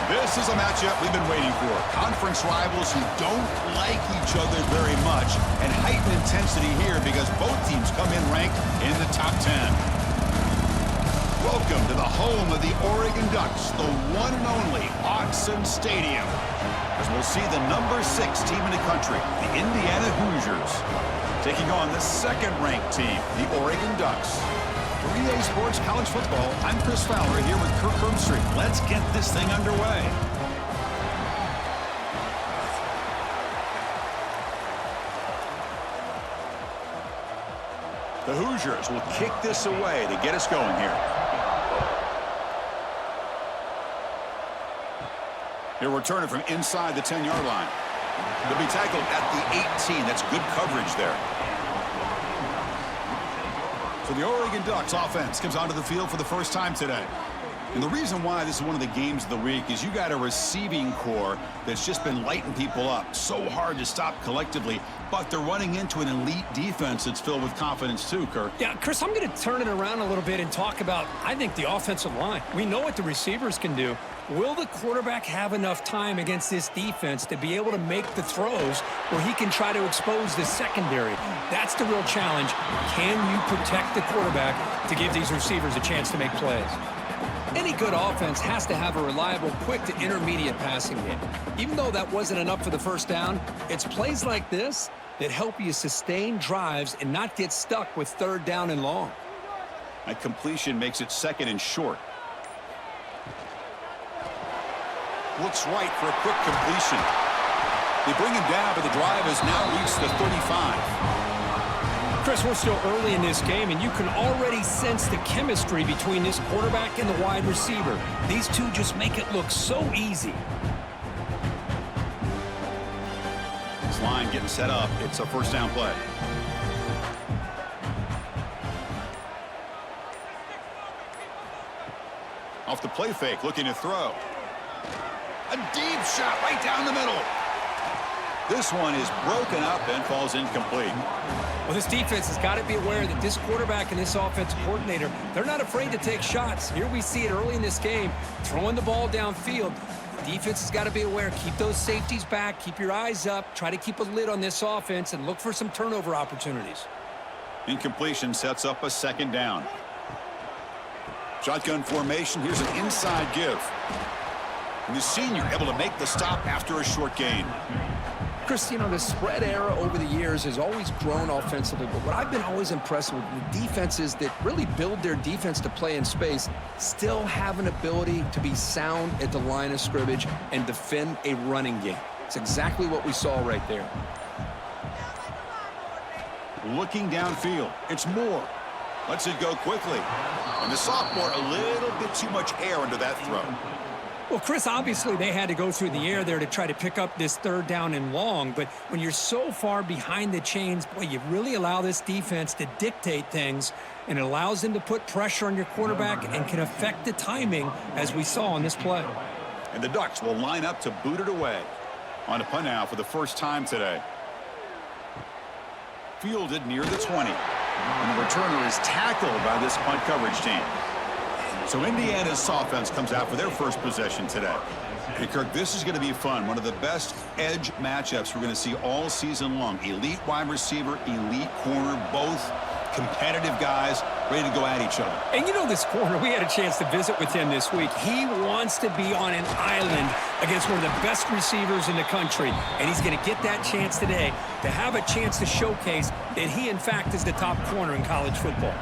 This is a matchup we've been waiting for. Conference rivals who don't like each other very much, and heightened intensity here because both teams come in ranked in the top 10. Welcome to the home of the Oregon Ducks, the one and only Autzen Stadium, as we'll see the number 6 team in the country, the Indiana Hoosiers, taking on the second-ranked team, the Oregon Ducks. For EA Sports College Football, I'm Chris Fowler here with Kirk Herbstreit. Let's get this thing underway. The Hoosiers will kick this away to get us going here. He'll return it from inside the 10-yard line. He'll be tackled at the 18. That's good coverage there. So the Oregon Ducks offense comes onto the field for the first time today. And the reason why this is one of the games of the week is you got a receiving core that's just been lighting people up. So hard to stop collectively, but they're running into an elite defense that's filled with confidence too, Kirk. Yeah, Chris, I'm going to turn it around a little bit and talk about, I think, the offensive line. We know what the receivers can do. Will the quarterback have enough time against this defense to be able to make the throws where he can try to expose the secondary? That's the real challenge. Can you protect the quarterback to give these receivers a chance to make plays? Any good offense has to have a reliable, quick to intermediate passing game. Even though that wasn't enough for the first down, it's plays like this that help you sustain drives and not get stuck with third down and long. That completion makes it second and short. Looks right for a quick completion. They bring him down, but the drive has now reached the 35. Chris, we're still early in this game, and you can already sense the chemistry between this quarterback and the wide receiver. These two just make it look so easy. This line getting set up. It's a first down play. Off the play fake, looking to throw. A deep shot right down the middle. This one is broken up and falls incomplete. Well, this defense has got to be aware that this quarterback and this offensive coordinator, they're not afraid to take shots. Here we see it early in this game, throwing the ball downfield. The defense has got to be aware. Keep those safeties back. Keep your eyes up. Try to keep a lid on this offense and look for some turnover opportunities. Incompletion sets up a second down. Shotgun formation. Here's an inside give. And the senior able to make the stop after a short gain. Chris, you know, the spread era over the years has always grown offensively, but what I've been always impressed with the defenses that really build their defense to play in space still have an ability to be sound at the line of scrimmage and defend a running game. It's exactly what we saw right there. Looking downfield. It's Moore. Lets it go quickly. And the sophomore, a little bit too much air under that throw. Well, Chris, obviously they had to go through the air there to try to pick up this third down and long, but when you're so far behind the chains, boy, you really allow this defense to dictate things, and it allows them to put pressure on your quarterback and can affect the timing, as we saw on this play. And the Ducks will line up to boot it away. On a punt now for the first time today. Fielded near the 20. And the returner is tackled by this punt coverage team. So Indiana's offense comes out for their first possession today. Hey, Kirk, this is going to be fun. One of the best edge matchups we're going to see all season long. Elite wide receiver, elite corner, both competitive guys ready to go at each other. And you know this corner, we had a chance to visit with him this week. He wants to be on an island against one of the best receivers in the country. And he's going to get that chance today to have a chance to showcase that he, in fact, is the top corner in college football.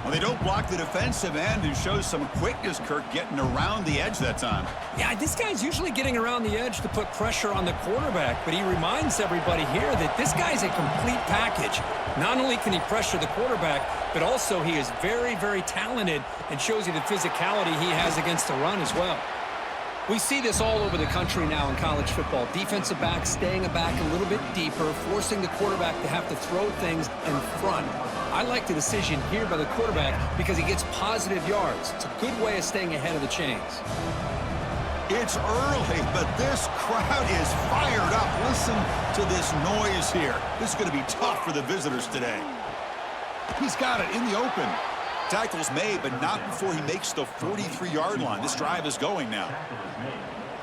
Well, they don't block the defensive end and shows some quickness, Kirk, getting around the edge that time. Yeah, this guy's usually getting around the edge to put pressure on the quarterback, but he reminds everybody here that this guy's a complete package. Not only can he pressure the quarterback, but also he is very, very talented and shows you the physicality he has against the run as well. We see this all over the country now in college football. Defensive backs staying back a little bit deeper, forcing the quarterback to have to throw things in front. I like the decision here by the quarterback because he gets positive yards. It's a good way of staying ahead of the chains. It's early, but this crowd is fired up. Listen to this noise here. This is going to be tough for the visitors today. He's got it in the open. Tackle's made, but not before he makes the 43-yard line. This drive is going now.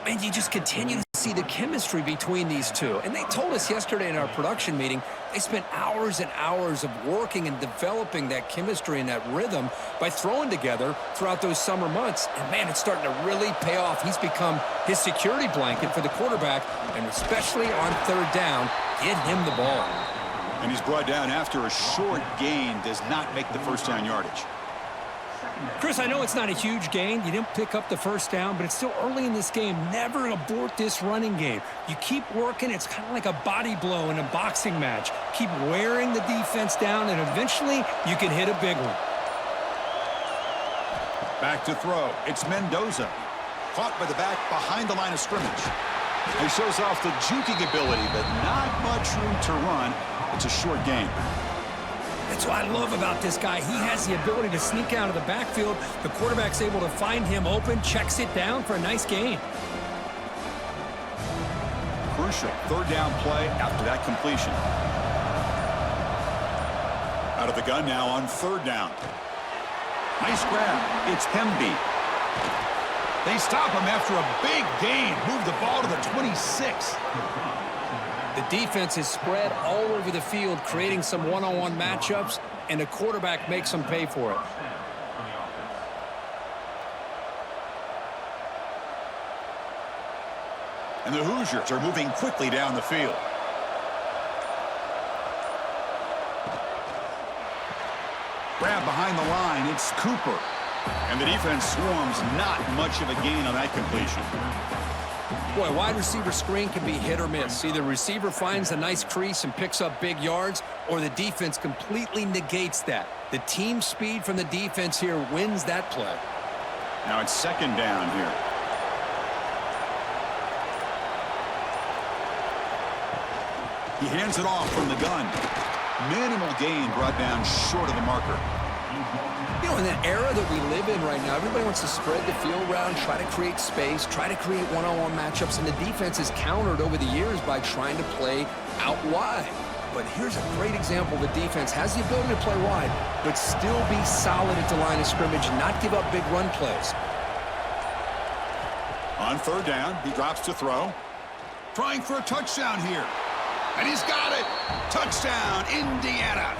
And you just continue to see the chemistry between these two. And they told us yesterday in our production meeting, they spent hours and hours of working and developing that chemistry and that rhythm by throwing together throughout those summer months. And, man, it's starting to really pay off. He's become his security blanket for the quarterback, and especially on third down, get him the ball. And he's brought down after a short gain, does not make the first down yardage. Chris, I know it's not a huge gain. You didn't pick up the first down, but it's still early in this game. Never abort this running game. You keep working. It's kind of like a body blow in a boxing match. Keep wearing the defense down, and eventually you can hit a big one. Back to throw. It's Mendoza. Caught by the back behind the line of scrimmage. He shows off the juking ability, but not much room to run. It's a short gain. That's what I love about this guy. He has the ability to sneak out of the backfield. The quarterback's able to find him open, checks it down for a nice gain. Crucial third down play after that completion. Out of the gun now on third down. Nice grab. It's Hemby. They stop him after a big gain. Move the ball to the 26. The defense is spread all over the field, creating some one-on-one matchups, and the quarterback makes them pay for it. And the Hoosiers are moving quickly down the field. Grab behind the line, it's Cooper. And the defense swarms, not much of a gain on that completion. Boy, wide receiver screen can be hit or miss. Either receiver finds a nice crease and picks up big yards, or the defense completely negates that. The team speed from the defense here wins that play. Now it's second down here. He hands it off from the gun. Minimal gain brought down short of the marker. You know, in that era that we live in right now, everybody wants to spread the field around, try to create space, try to create one-on-one matchups, and the defense is countered over the years by trying to play out wide. But here's a great example. The defense has the ability to play wide, but still be solid at the line of scrimmage and not give up big run plays. On third down, he drops to throw. Trying for a touchdown here. And he's got it. Touchdown, Indiana.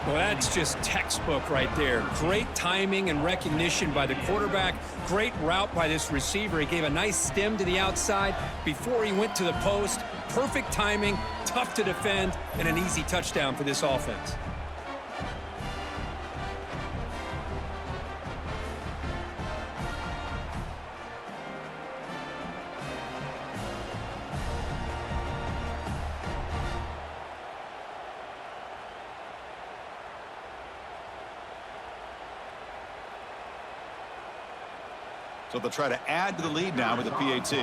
Well, that's just textbook right there. Great timing and recognition by the quarterback. Great route by this receiver. He gave a nice stem to the outside before he went to the post. Perfect timing, tough to defend, and an easy touchdown for this offense. So they'll try to add to the lead now with the PAT.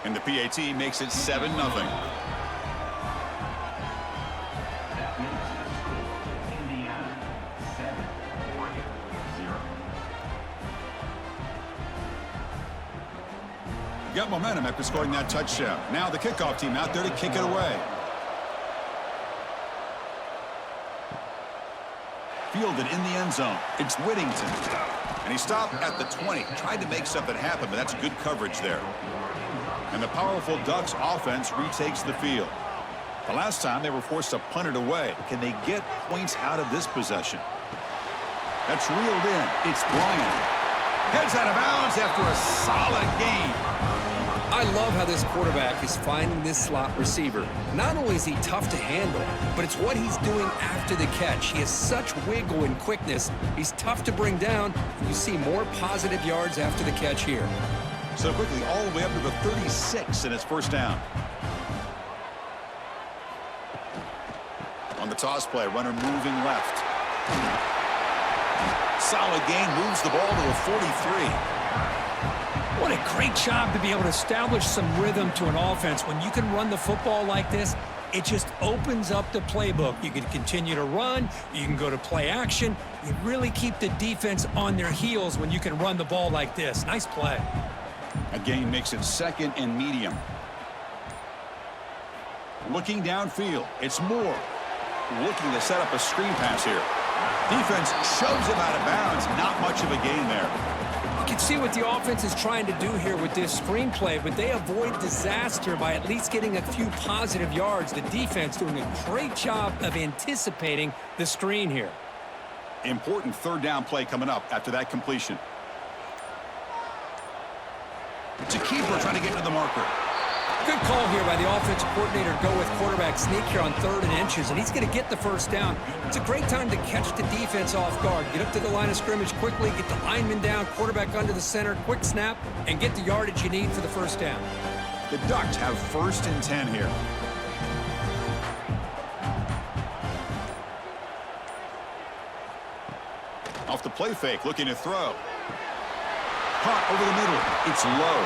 And the PAT makes it 7-0. Got momentum after scoring that touchdown. Now the kickoff team out there to kick it away. Fielded in the end zone. It's Whittington. And he stopped at the 20. Tried to make something happen, but that's good coverage there. And the powerful Ducks offense retakes the field. The last time they were forced to punt it away. Can they get points out of this possession? That's reeled in. It's Bryant. Heads out of bounds after a solid gain. I love how this quarterback is finding this slot receiver. Not only is he tough to handle, but it's what he's doing after the catch. He has such wiggle and quickness. He's tough to bring down. You see more positive yards after the catch here. So quickly all the way up to the 36 in his first down. On the toss play, runner moving left. Solid gain, moves the ball to a 43. What a great job to be able to establish some rhythm to an offense. When you can run the football like this, it just opens up the playbook. You can continue to run. You can go to play action. You really keep the defense on their heels when you can run the ball like this. Nice play. A gain makes it second and medium. Looking downfield. It's Moore. Looking to set up a screen pass here. Defense shoves him out of bounds. Not much of a gain there. You can see what the offense is trying to do here with this screenplay, but they avoid disaster by at least getting a few positive yards. The defense doing a great job of anticipating the screen here. Important third down play coming up after that completion. It's a keeper trying to get to the marker. Good call here by the offensive coordinator to go with quarterback sneak here on 3rd and inches, and he's going to get the first down. It's a great time to catch the defense off guard. Get up to the line of scrimmage quickly, get the lineman down, quarterback under the center, quick snap, and get the yardage you need for the first down. The Ducks have 1st and 10 here. Off the play fake, looking to throw. Caught over the middle. It's low.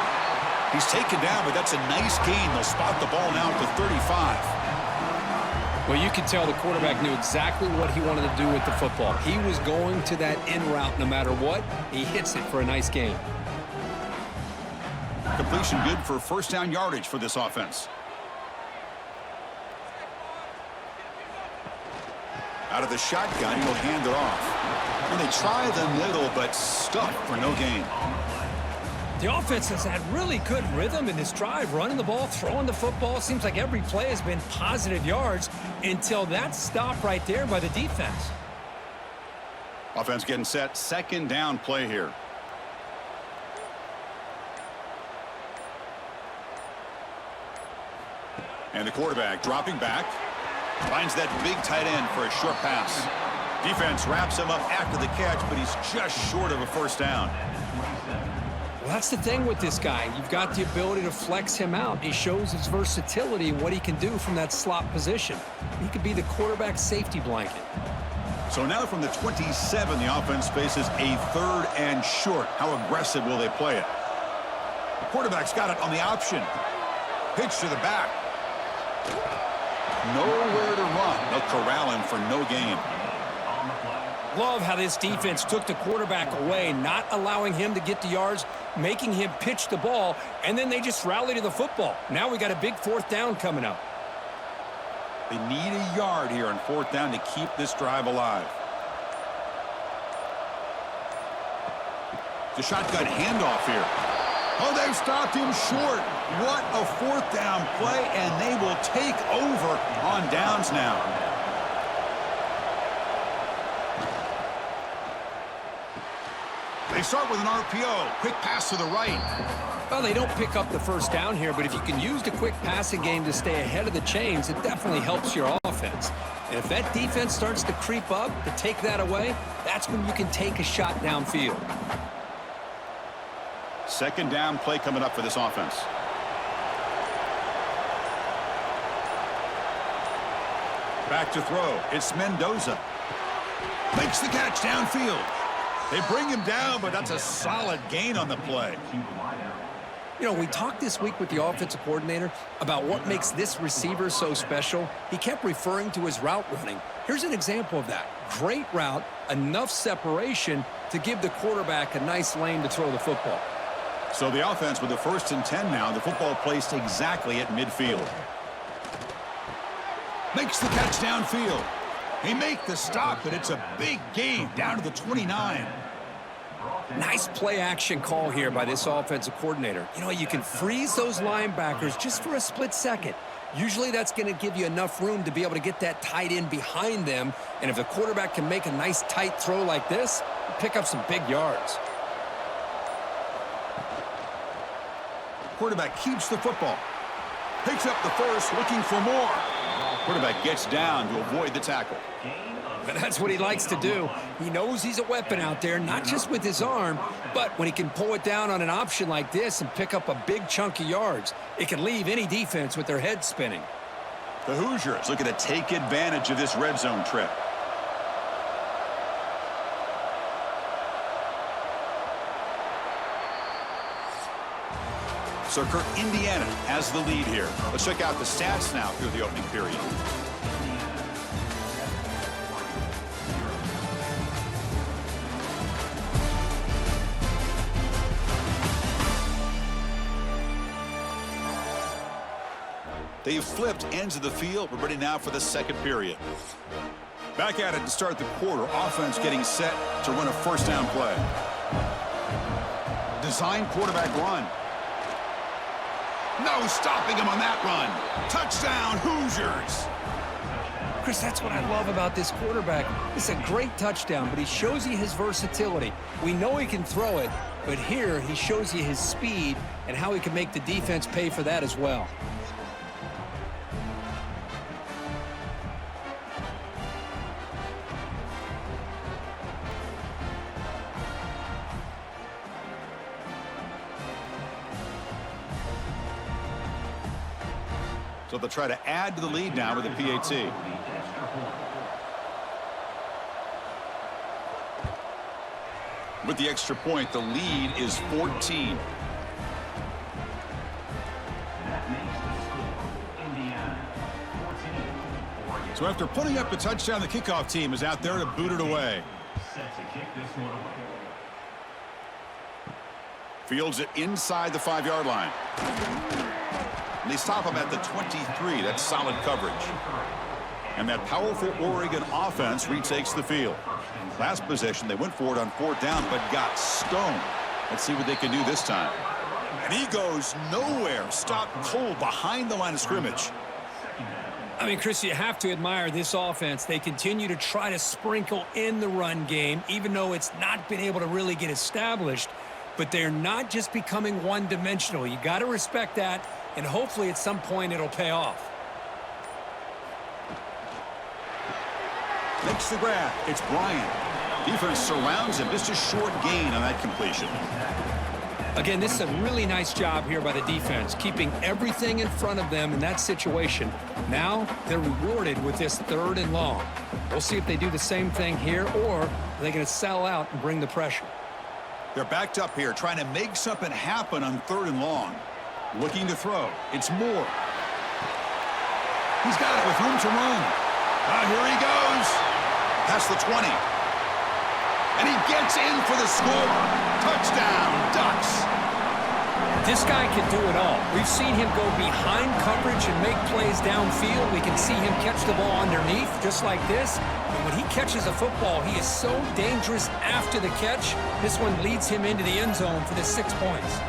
He's taken down, but that's a nice gain. They'll spot the ball now at the 35. Well, you can tell the quarterback knew exactly what he wanted to do with the football. He was going to that in route no matter what. He hits it for a nice gain. Completion good for first down yardage for this offense. Out of the shotgun, he'll hand it off. And they try the middle, but stuck for no gain. The offense has had really good rhythm in this drive, running the ball, throwing the football. Seems like every play has been positive yards until that stop right there by the defense. Offense getting set. 2nd down play here. And the quarterback dropping back. Finds that big tight end for a short pass. Defense wraps him up after the catch, but he's just short of a first down. Well, that's the thing with this guy. You've got the ability to flex him out. He shows his versatility and what he can do from that slot position. He could be the quarterback's safety blanket. So now from the 27, the offense faces a 3rd and short. How aggressive will they play it? The quarterback's got it on the option. Pitch to the back. Nowhere to run. They'll corral him for no gain. Love how this defense took the quarterback away, not allowing him to get the yards, making him pitch the ball, and then they just rally to the football. Now we got a big 4th down coming up. They need a yard here on 4th down to keep this drive alive. The shotgun handoff here. Oh, they've stopped him short. What a 4th down play, and they will take over on downs now. They start with an RPO. Quick pass to the right. Well, they don't pick up the first down here, but if you can use the quick passing game to stay ahead of the chains, it definitely helps your offense. And if that defense starts to creep up to take that away, that's when you can take a shot downfield. 2nd down play coming up for this offense. Back to throw. It's Mendoza. Makes the catch downfield. They bring him down, but that's a solid gain on the play. You know, we talked this week with the offensive coordinator about what makes this receiver so special. He kept referring to his route running. Here's an example of that. Great route, enough separation to give the quarterback a nice lane to throw the football. So the offense with the 1st and 10 now, the football placed exactly at midfield. Makes the catch downfield. They make the stop, but it's a big gain down to the 29. Nice play action call here by this offensive coordinator. You know, you can freeze those linebackers just for a split second. Usually that's going to give you enough room to be able to get that tight end behind them. And if the quarterback can make a nice tight throw like this, pick up some big yards. Quarterback keeps the football. Picks up the first, looking for more. Quarterback gets down to avoid the tackle. But that's what he likes to do. He knows he's a weapon out there, not just with his arm, but when he can pull it down on an option like this and pick up a big chunk of yards, it can leave any defense with their head spinning. The Hoosiers looking to take advantage of this red zone trip. So Kirk, Indiana has the lead here. Let's check out the stats now through the opening period. They've flipped ends of the field. We're ready now for the second period. Back at it to start the quarter. Offense getting set to run a first down play. Design quarterback run. No stopping him on that run. Touchdown, Hoosiers. Chris, that's what I love about this quarterback. It's a great touchdown, but he shows you his versatility. We know he can throw it, but here he shows you his speed and how he can make the defense pay for that as well. So they'll try to add to the lead now with a PAT. With the extra point, the lead is 14. So after putting up the touchdown, the kickoff team is out there to boot it away. Fields it inside the 5-yard line. And they stop him at the 23. That's solid coverage. And that powerful Oregon offense retakes the field. Last possession, they went for it on 4th down, but got stoned. Let's see what they can do this time. And he goes nowhere. Stopped cold behind the line of scrimmage. I mean, Chris, you have to admire this offense. They continue to try to sprinkle in the run game, even though it's not been able to really get established. But they're not just becoming one-dimensional. You got to respect that, and hopefully at some point it'll pay off. Makes the grab. It's Bryant. Defense surrounds him. Just a short gain on that completion. Again, this is a really nice job here by the defense, keeping everything in front of them in that situation. Now they're rewarded with this 3rd and long. We'll see if they do the same thing here, or are they going to sell out and bring the pressure. They're backed up here, trying to make something happen on 3rd and long. Looking to throw. It's Moore. He's got it with room to run. Here he goes. Past the 20. And he gets in for the score. Touchdown, Ducks. This guy can do it all. We've seen him go behind coverage and make plays downfield. We can see him catch the ball underneath, just like this. And when he catches a football, he is so dangerous after the catch. This one leads him into the end zone for the 6 points.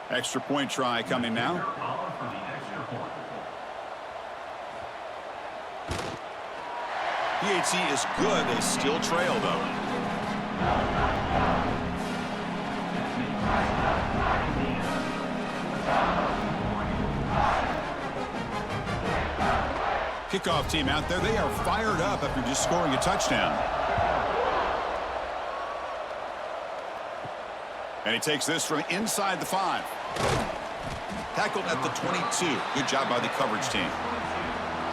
Extra point try coming now. PAT is good. They still trail, though. Kickoff team out there. They are fired up after just scoring a touchdown. And he takes this from inside the 5. Tackled at the 22. Good job by the coverage team.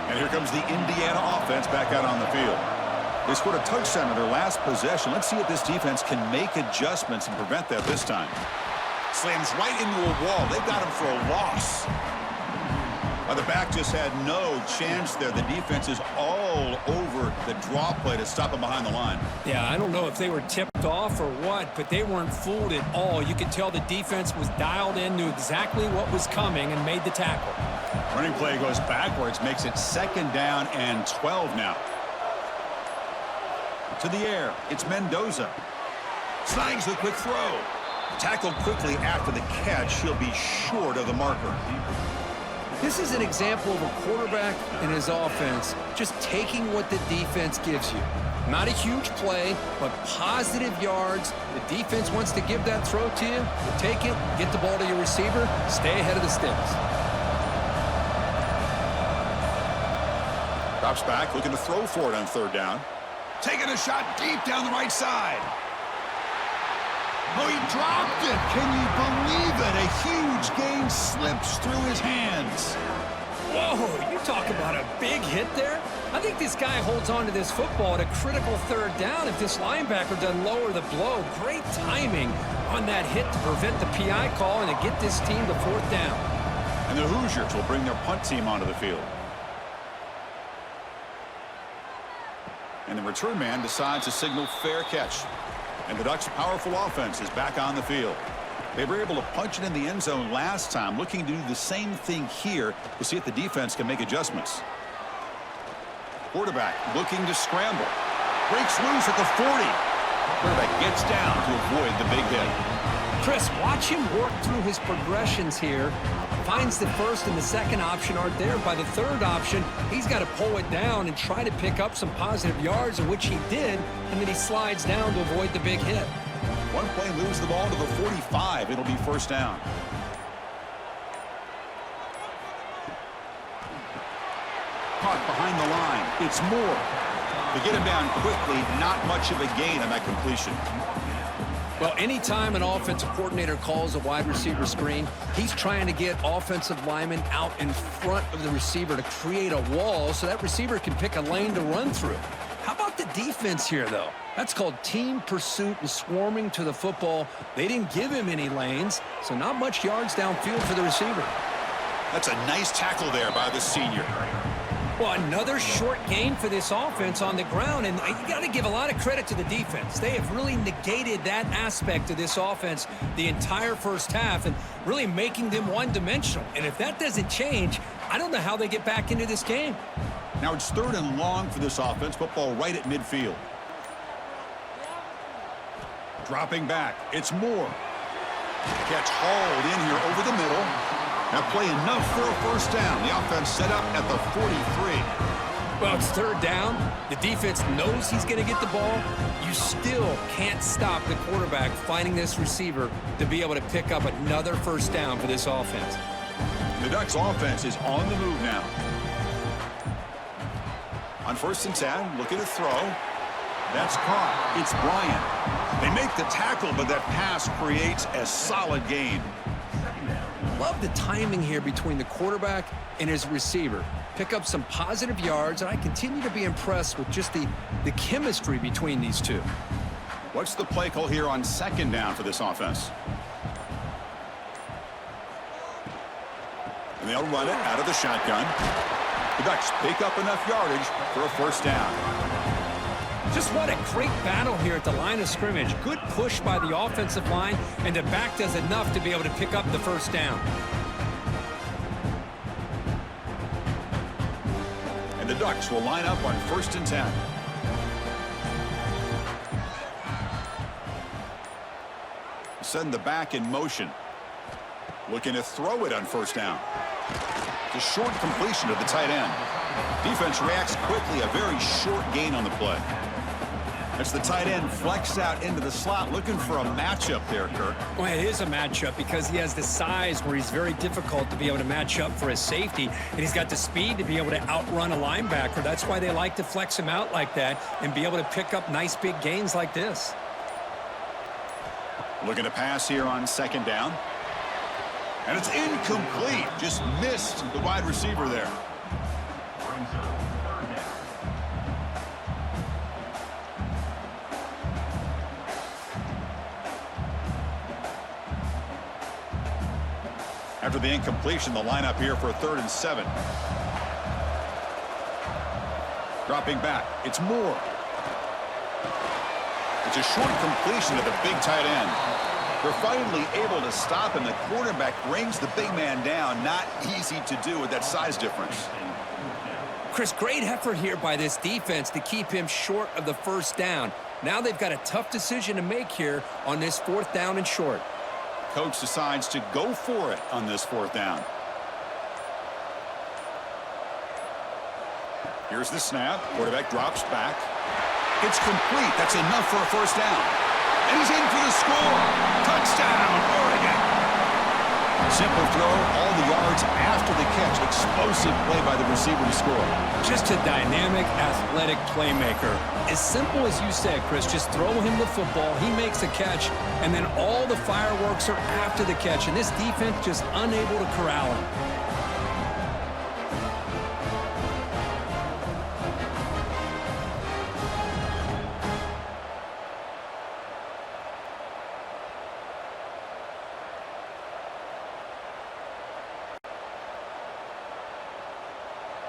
And here comes the Indiana offense back out on the field. They scored a touchdown in their last possession. Let's see if this defense can make adjustments and prevent that this time. Slams right into a wall. They've got him for a loss. The back just had no chance there. The defense is all over the draw play to stop him behind the line. Yeah, I don't know if they were tipped off or what, but they weren't fooled at all. You could tell the defense was dialed in, knew exactly what was coming, and made the tackle. Running play goes backwards, makes it 2nd down and 12 now. To the air, it's Mendoza. Snags the quick throw. Tackled quickly after the catch. He'll be short of the marker. This is an example of a quarterback and his offense just taking what the defense gives you. Not a huge play, but positive yards. The defense wants to give that throw to you. You take it, get the ball to your receiver, stay ahead of the sticks. Drops back, looking to throw for it on 3rd down. Taking a shot deep down the right side. Oh, he dropped it. Can you believe it? A huge gain slips through his hands. Whoa, you talk about a big hit there. I think this guy holds on to this football at a critical third down if this linebacker doesn't lower the blow. Great timing on that hit to prevent the PI call and to get this team to fourth down. And the Hoosiers will bring their punt team onto the field. And the return man decides to signal fair catch. And the Ducks' powerful offense is back on the field. They were able to punch it in the end zone last time, looking to do the same thing here to see if the defense can make adjustments. Quarterback looking to scramble. Breaks loose at the 40. Quarterback gets down to avoid the big hit. Chris, watch him work through his progressions here. Finds the first and the second option aren't there. By the third option, he's got to pull it down and try to pick up some positive yards, in which he did, and then he slides down to avoid the big hit. One play moves the ball to the 45. It'll be first down. Caught behind the line. It's Moore. To get him down quickly, not much of a gain on that completion. Well, anytime an offensive coordinator calls a wide receiver screen, he's trying to get offensive linemen out in front of the receiver to create a wall so that receiver can pick a lane to run through. How about the defense here, though? That's called team pursuit and swarming to the football. They didn't give him any lanes, so not much yards downfield for the receiver. That's a nice tackle there by the senior. Well, another short gain for this offense on the ground, and you got to give a lot of credit to the defense. They have really negated that aspect of this offense the entire first half and really making them one-dimensional. And if that doesn't change, I don't know how they get back into this game. Now it's 3rd and long for this offense. Football right at midfield. Dropping back. It's Moore. Catch hauled in here over the middle. Now play enough for a first down. The offense set up at the 43. Well, it's 3rd down. The defense knows he's going to get the ball. You still can't stop the quarterback finding this receiver to be able to pick up another first down for this offense. The Ducks offense is on the move now. On 1st and 10, looking to throw. That's caught. It's Bryant. They make the tackle, but that pass creates a solid gain. Love the timing here between the quarterback and his receiver. Pick up some positive yards, and I continue to be impressed with just the chemistry between these two. What's the play call here on 2nd down for this offense? And they'll run it out of the shotgun. The Ducks pick up enough yardage for a first down. Just what a great battle here at the line of scrimmage. Good push by the offensive line, and the back does enough to be able to pick up the first down. And the Ducks will line up on 1st and 10. Send the back in motion. Looking to throw it on 1st down. The short completion to the tight end. Defense reacts quickly, a very short gain on the play. As the tight end flexed out into the slot, looking for a matchup there, Kirk. Well, it is a matchup because he has the size where he's very difficult to be able to match up for his safety, and he's got the speed to be able to outrun a linebacker. That's why they like to flex him out like that and be able to pick up nice big gains like this. Looking to pass here on 2nd down. And it's incomplete. Just missed the wide receiver there. After the incompletion, the lineup here for a 3rd and 7. Dropping back. It's Moore. It's a short completion to the big tight end. They're finally able to stop him. The quarterback brings the big man down. Not easy to do with that size difference. Chris, great effort here by this defense to keep him short of the first down. Now they've got a tough decision to make here on this 4th down and short. Coach decides to go for it on this 4th down. Here's the snap. Quarterback drops back. It's complete. That's enough for a first down. And he's in for the score. Touchdown, Oregon. Simple throw, all the yards after the catch. Explosive play by the receiver to score. Just a dynamic, athletic playmaker. As simple as you said, Chris, just throw him the football, he makes a catch, and then all the fireworks are after the catch, and this defense just unable to corral him.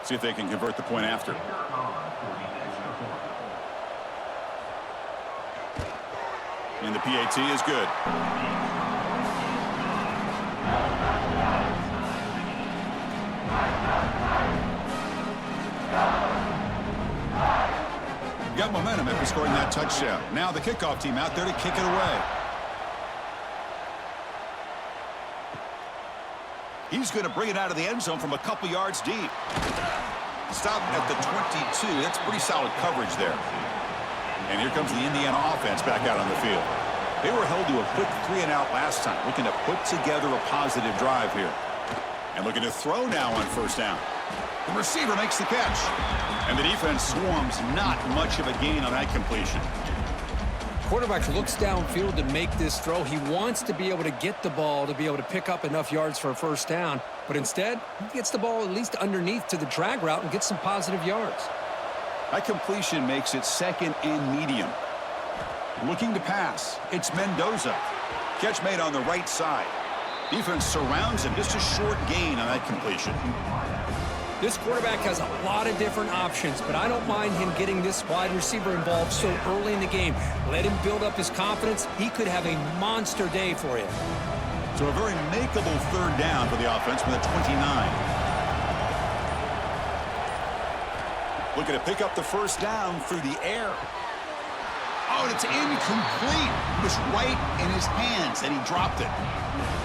See if they can convert the point after. And the PAT is good. Got momentum after scoring that touchdown. Now the kickoff team out there to kick it away. He's going to bring it out of the end zone from a couple yards deep. Stopped at the 22. That's pretty solid coverage there. And here comes the Indiana offense back out on the field. They were held to a quick 3-and-out last time, looking to put together a positive drive here. And looking to throw now on first down. The receiver makes the catch. And the defense swarms, not much of a gain on that completion. Quarterback looks downfield to make this throw. He wants to be able to get the ball to be able to pick up enough yards for a first down. But instead, he gets the ball at least underneath to the drag route and gets some positive yards. That completion makes it second and medium. Looking to pass. It's Mendoza. Catch made on the right side. Defense surrounds him. Just a short gain on that completion. This quarterback has a lot of different options, but I don't mind him getting this wide receiver involved so early in the game. Let him build up his confidence. He could have a monster day for you. So a very makeable third down for the offense from the 29. Looking to pick up the first down through the air. Oh, and it's incomplete. It was right in his hands, and he dropped it.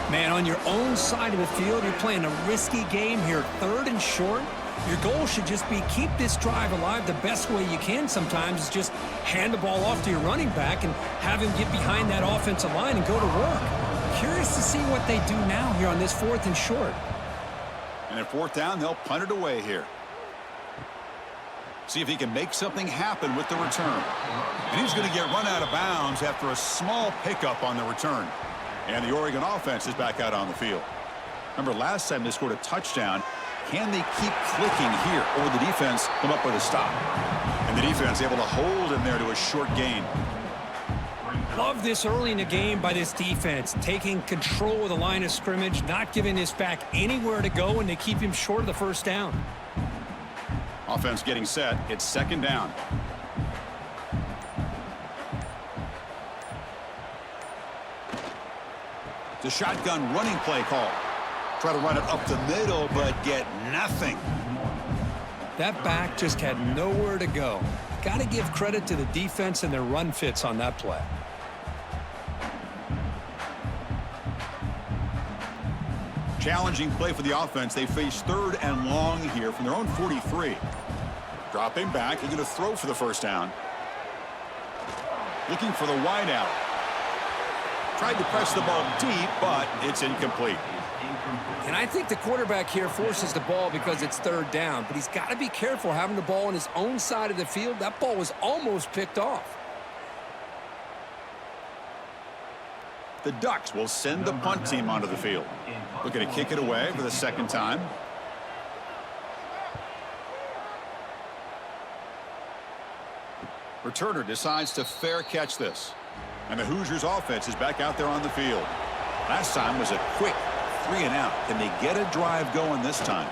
Man, on your own side of the field, you're playing a risky game here. Third and short. Your goal should just be keep this drive alive the best way you can sometimes is just hand the ball off to your running back and have him get behind that offensive line and go to work. Curious to see what they do now here on this fourth and short. And at fourth down, they'll punt it away here. See if he can make something happen with the return. And he's going to get run out of bounds after a small pickup on the return. And the Oregon offense is back out on the field. Remember, last time they scored a touchdown. Can they keep clicking here, or will the defense come up with a stop? And the defense able to hold him there to a short gain. Love this early in the game by this defense, taking control of the line of scrimmage, not giving this back anywhere to go, and they keep him short of the first down. Offense getting set. It's second down. The shotgun running play call. Try to run it up the middle, but get nothing. That back just had nowhere to go. Got to give credit to the defense and their run fits on that play. Challenging play for the offense. They face third and long here from their own 43. Dropping back. They're going to throw for the first down. Looking for the wide out. Tried to press the ball deep, but it's incomplete. And I think the quarterback here forces the ball because it's third down, but he's got to be careful having the ball on his own side of the field. That ball was almost picked off. The Ducks will send the punt team onto the field. Looking to kick it away for the second time. Returner decides to fair catch this. And the Hoosiers offense is back out there on the field. Last time was a quick 3-and-out. Can they get a drive going this time?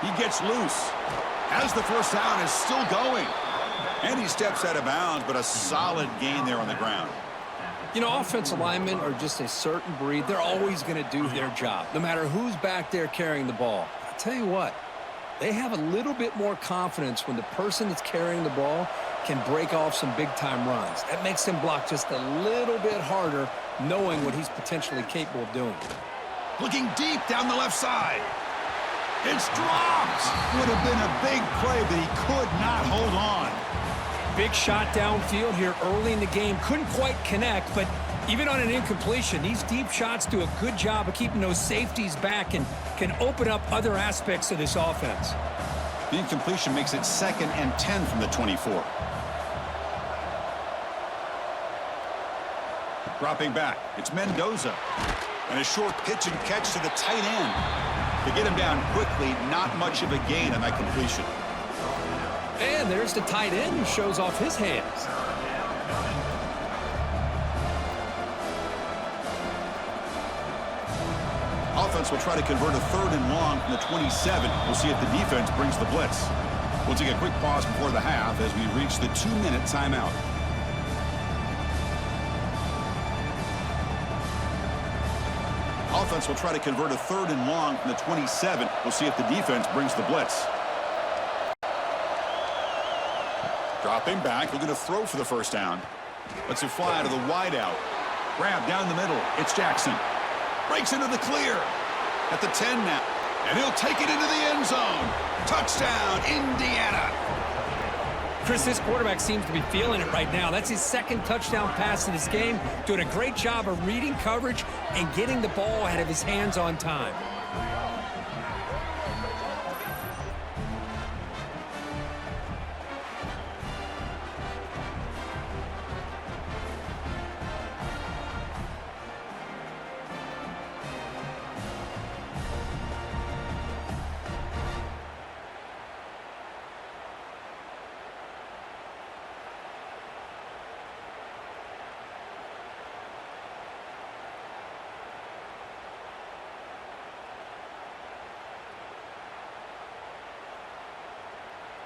He gets loose. As the first down is still going. And he steps out of bounds, but a solid gain there on the ground. You know, offensive linemen are just a certain breed. They're always going to do their job, no matter who's back there carrying the ball. I'll tell you what, they have a little bit more confidence when the person that's carrying the ball can break off some big-time runs. That makes them block just a little bit harder, knowing what he's potentially capable of doing. Looking deep down the left side. It's dropped. Would have been a big play, but he could not hold on. Big shot downfield here early in the game. Couldn't quite connect, but Even on an incompletion, these deep shots do a good job of keeping those safeties back and can open up other aspects of this offense. The incompletion makes it 2nd and 10 from the 24. Dropping back, it's Mendoza. And a short pitch and catch to the tight end. To get him down quickly, not much of a gain on that completion. And there's the tight end who shows off his hands. Offense will try to convert a 3rd and long from the 27. We'll see if the defense brings the blitz. We'll take a quick pause before the half as we reach the 2-minute timeout. Offense will try to convert a 3rd and long from the 27. We'll see if the defense brings the blitz. Dropping back, looking to throw for the first down. Lets it fly to the wideout. Grab down the middle. It's Jackson. Breaks into the clear. At the 10 now. And he'll take it into the end zone. Touchdown, Indiana. Chris, this quarterback seems to be feeling it right now. That's his 2nd touchdown pass in this game. Doing a great job of reading coverage and getting the ball out of his hands on time.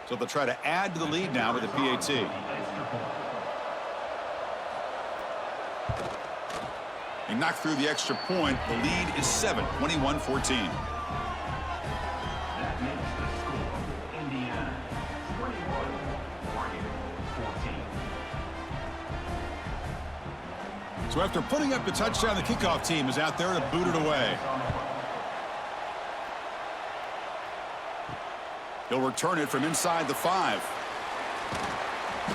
So they'll try to add to the lead now with a PAT. They knock through the extra point. The lead is 7, 21-14. So after putting up the touchdown, the kickoff team is out there to boot it away. He'll return it from inside the 5.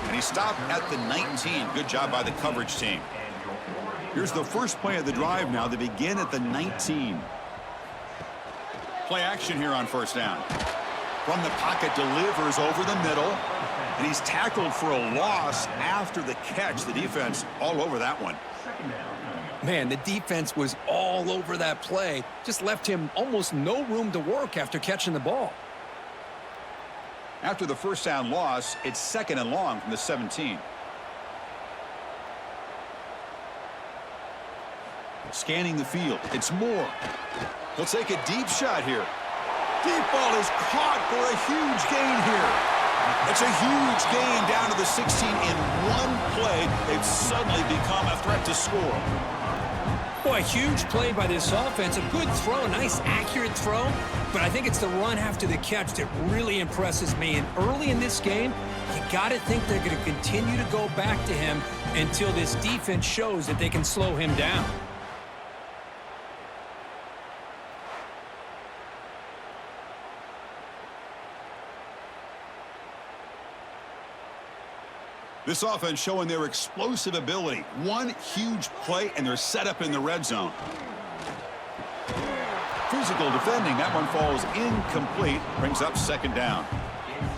And he stopped at the 19. Good job by the coverage team. Here's the first play of the drive now. They begin at the 19. Play action here on first down. From the pocket, delivers over the middle. And he's tackled for a loss after the catch. The defense all over that one. Man, the defense was all over that play. Just left him almost no room to work after catching the ball. After the first down loss, it's 2nd and long from the 17. Scanning the field. It's Moore. He'll take a deep shot here. Deep ball is caught for a huge gain here. It's a huge gain down to the 16 in one play. They've suddenly become a threat to score. Boy, a huge play by this offense. A good throw, a nice accurate throw. But I think it's the run after the catch that really impresses me. And early in this game, you got to think they're going to continue to go back to him until this defense shows that they can slow him down. This offense showing their explosive ability. One huge play, and they're set up in the red zone. Physical defending. That one falls incomplete. Brings up 2nd down.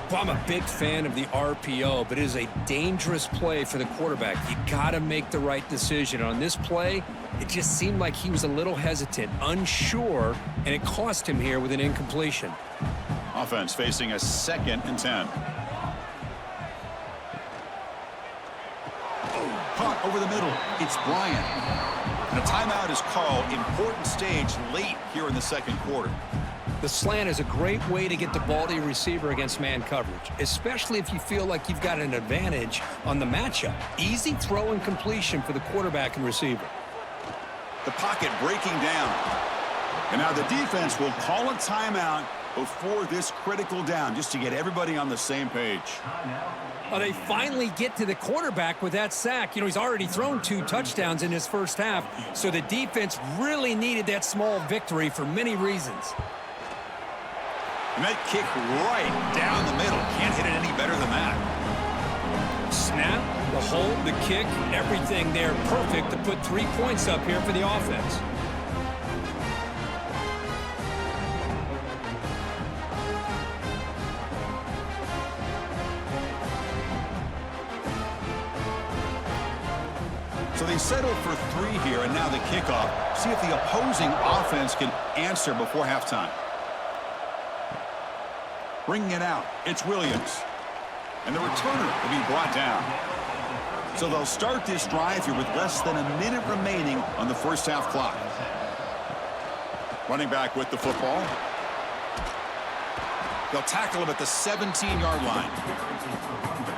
Well, I'm a big fan of the RPO, but it is a dangerous play for the quarterback. You got to make the right decision. On this play, it just seemed like he was a little hesitant, unsure, and it cost him here with an incompletion. Offense facing a 2nd and 10. Caught over the middle. It's Bryant. And a timeout is called. Important stage late here in the 2nd quarter. The slant is a great way to get the ball to your receiver against man coverage, especially if you feel like you've got an advantage on the matchup. Easy throw and completion for the quarterback and receiver. The pocket breaking down. And now the defense will call a timeout before this critical down, just to get everybody on the same page. Well, they finally get to the quarterback with that sack. You know, he's already thrown 2 touchdowns in his first half, so the defense really needed that small victory for many reasons. And that kick right down the middle. Can't hit it any better than that. Snap, The hold, the kick, everything there perfect to put 3 points up here for the offense. So they settled for 3 here, and now the kickoff. See if the opposing offense can answer before halftime. Bringing it out, it's Williams. And the returner will be brought down. So they'll start this drive here with less than a minute remaining on the first half clock. Running back with the football. They'll tackle him at the 17-yard line.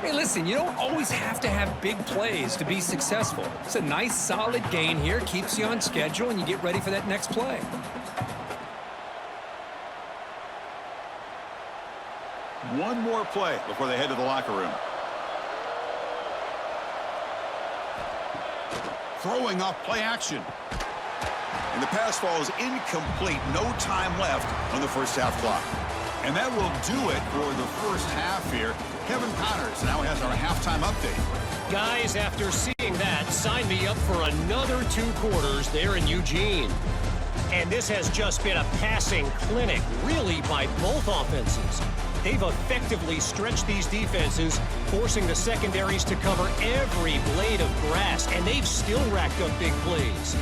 Hey, listen, you don't always have to have big plays to be successful. It's a nice, solid gain here, keeps you on schedule, and you get ready for that next play. One more play before they head to the locker room. Throwing off play action. And the pass falls incomplete. No time left on the first half clock. And that will do it for the first half here. Kevin Connors now has our halftime update. Guys, after seeing that, sign me up for another 2 quarters there in Eugene. And this has just been a passing clinic, really, by both offenses. They've effectively stretched these defenses, forcing the secondaries to cover every blade of grass, and they've still racked up big plays.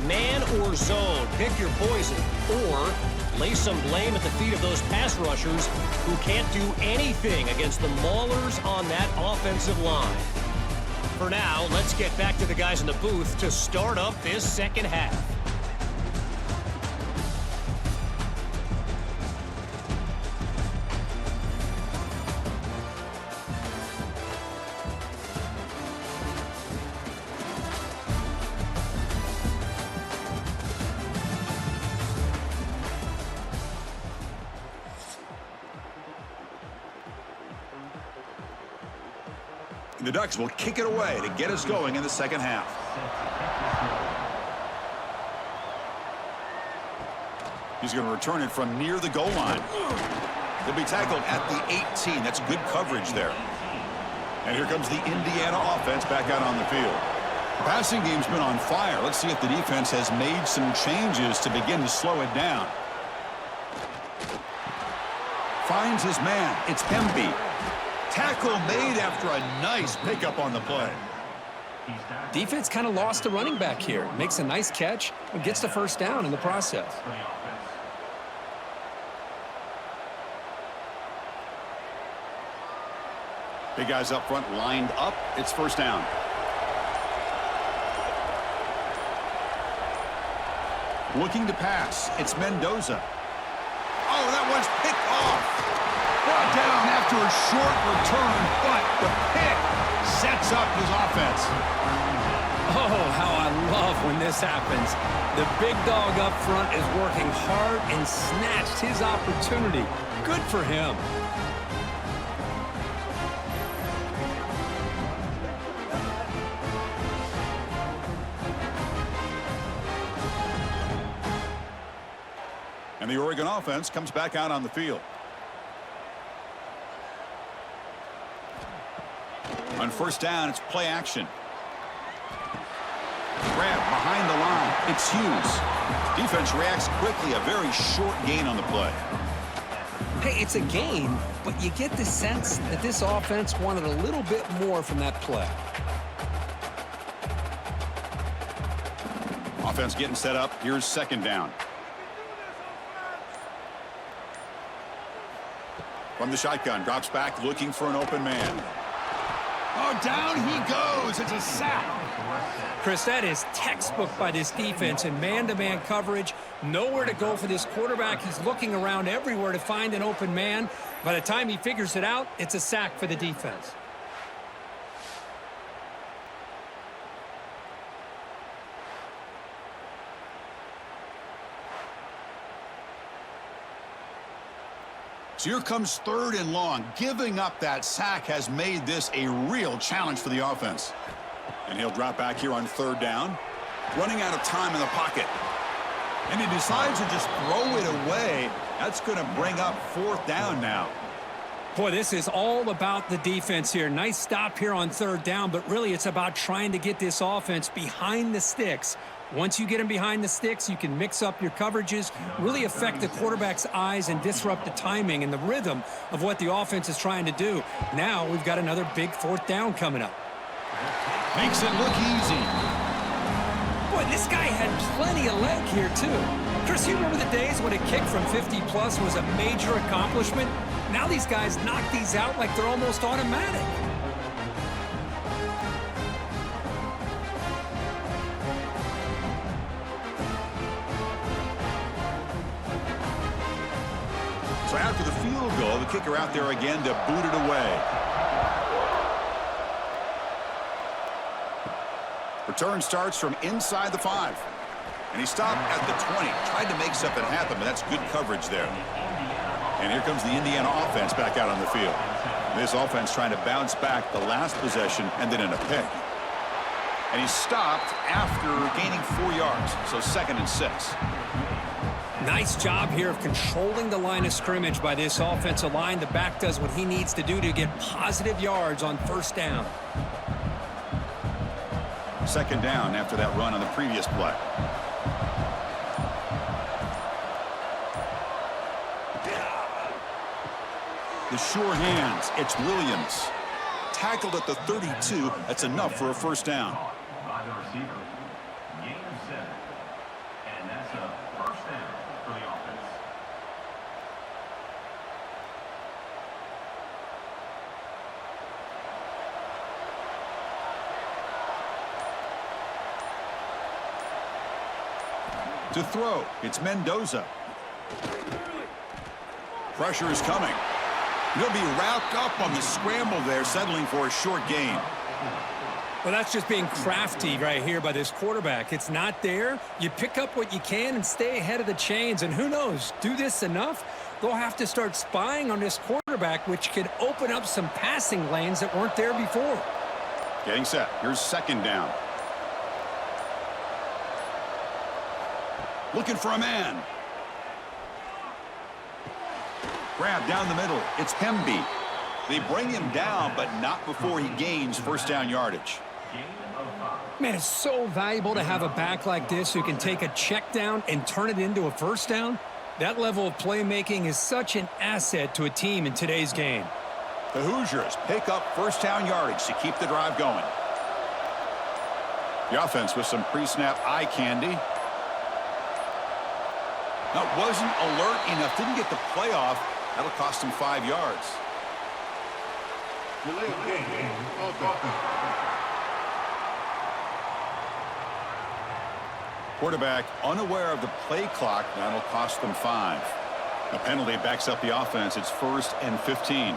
Man or zone, pick your poison, or lay some blame at the feet of those pass rushers who can't do anything against the maulers on that offensive line. For now, let's get back to the guys in the booth to start up this second half. The Ducks will kick it away to get us going in the second half. He's going to return it from near the goal line. He'll be tackled at the 18. That's good coverage there. And here comes the Indiana offense back out on the field. The passing game's been on fire. Let's see if the defense has made some changes to begin to slow it down. Finds his man. It's Hemby. Tackle made after a nice pickup on the play. Defense kind of lost the running back here. Makes a nice catch and gets the first down in the process. Big guys up front lined up. It's first down. Looking to pass. It's Mendoza. Oh, that one's picked off. Brought down after a short return, but the pick sets up his offense. Oh, how I love when this happens. The big dog up front is working hard and snatched his opportunity. Good for him. And the Oregon offense comes back out on the field. On first down, it's play action. Grab behind the line. It's Hughes. Defense reacts quickly. A very short gain on the play. Hey, it's a gain, but you get the sense that this offense wanted a little bit more from that play. Offense getting set up. Here's second down. From the shotgun, drops back, looking for an open man. Oh, down he goes. It's a sack. Chris, that is textbook by this defense in man-to-man coverage. Nowhere to go for this quarterback. He's looking around everywhere to find an open man. By the time he figures it out, it's a sack for the defense. So here comes third and long. Giving up that sack has made this a real challenge for the offense. And he'll drop back here on third down. Running out of time in the pocket. And he decides to just throw it away. That's going to bring up fourth down now. Boy, this is all about the defense here. Nice stop here on third down, but really it's about trying to get this offense behind the sticks. Once you get them behind the sticks, you can mix up your coverages, really affect the quarterback's eyes and disrupt the timing and the rhythm of what the offense is trying to do. Now we've got another big fourth down coming up. Makes it look easy. Boy, this guy had plenty of leg here, too. Chris, you remember the days when a kick from 50-plus was a major accomplishment? Now these guys knock these out like they're almost automatic. So after the field goal, the kicker out there again to boot it away. Return starts from inside the 5. And he stopped at the 20. Tried to make something happen, but that's good coverage there. And here comes the Indiana offense back out on the field. This offense trying to bounce back the last possession and then in a pick. And he stopped after gaining 4 yards, so 2nd and 6. Nice job here of controlling the line of scrimmage by this offensive line. The back does what he needs to do to get positive yards on first down. 2nd down after that run on the previous play. The sure hands, it's Williams. Tackled at the 32, that's enough for a first down. By the receiver, gain of 7. And that's a first down for the offense. To throw, it's Mendoza. Pressure is coming. He'll be wrapped up on the scramble there, settling for a short gain. Well, that's just being crafty right here by this quarterback. It's not there. You pick up what you can and stay ahead of the chains. And who knows, do this enough, they'll have to start spying on this quarterback, which could open up some passing lanes that weren't there before. Getting set. Here's 2nd down. Looking for a man. Grab down the middle. It's Hemby. They bring him down, but not before he gains first down yardage. Man, it's so valuable to have a back like this who can take a check down and turn it into a first down. That level of playmaking is such an asset to a team in today's game. The Hoosiers pick up first down yardage to keep the drive going. The offense with some pre-snap eye candy. That wasn't alert enough. Didn't get the playoff. That'll cost him 5 yards. Quarterback unaware of the play clock. That'll cost them 5. A penalty backs up the offense. It's 1st and 15.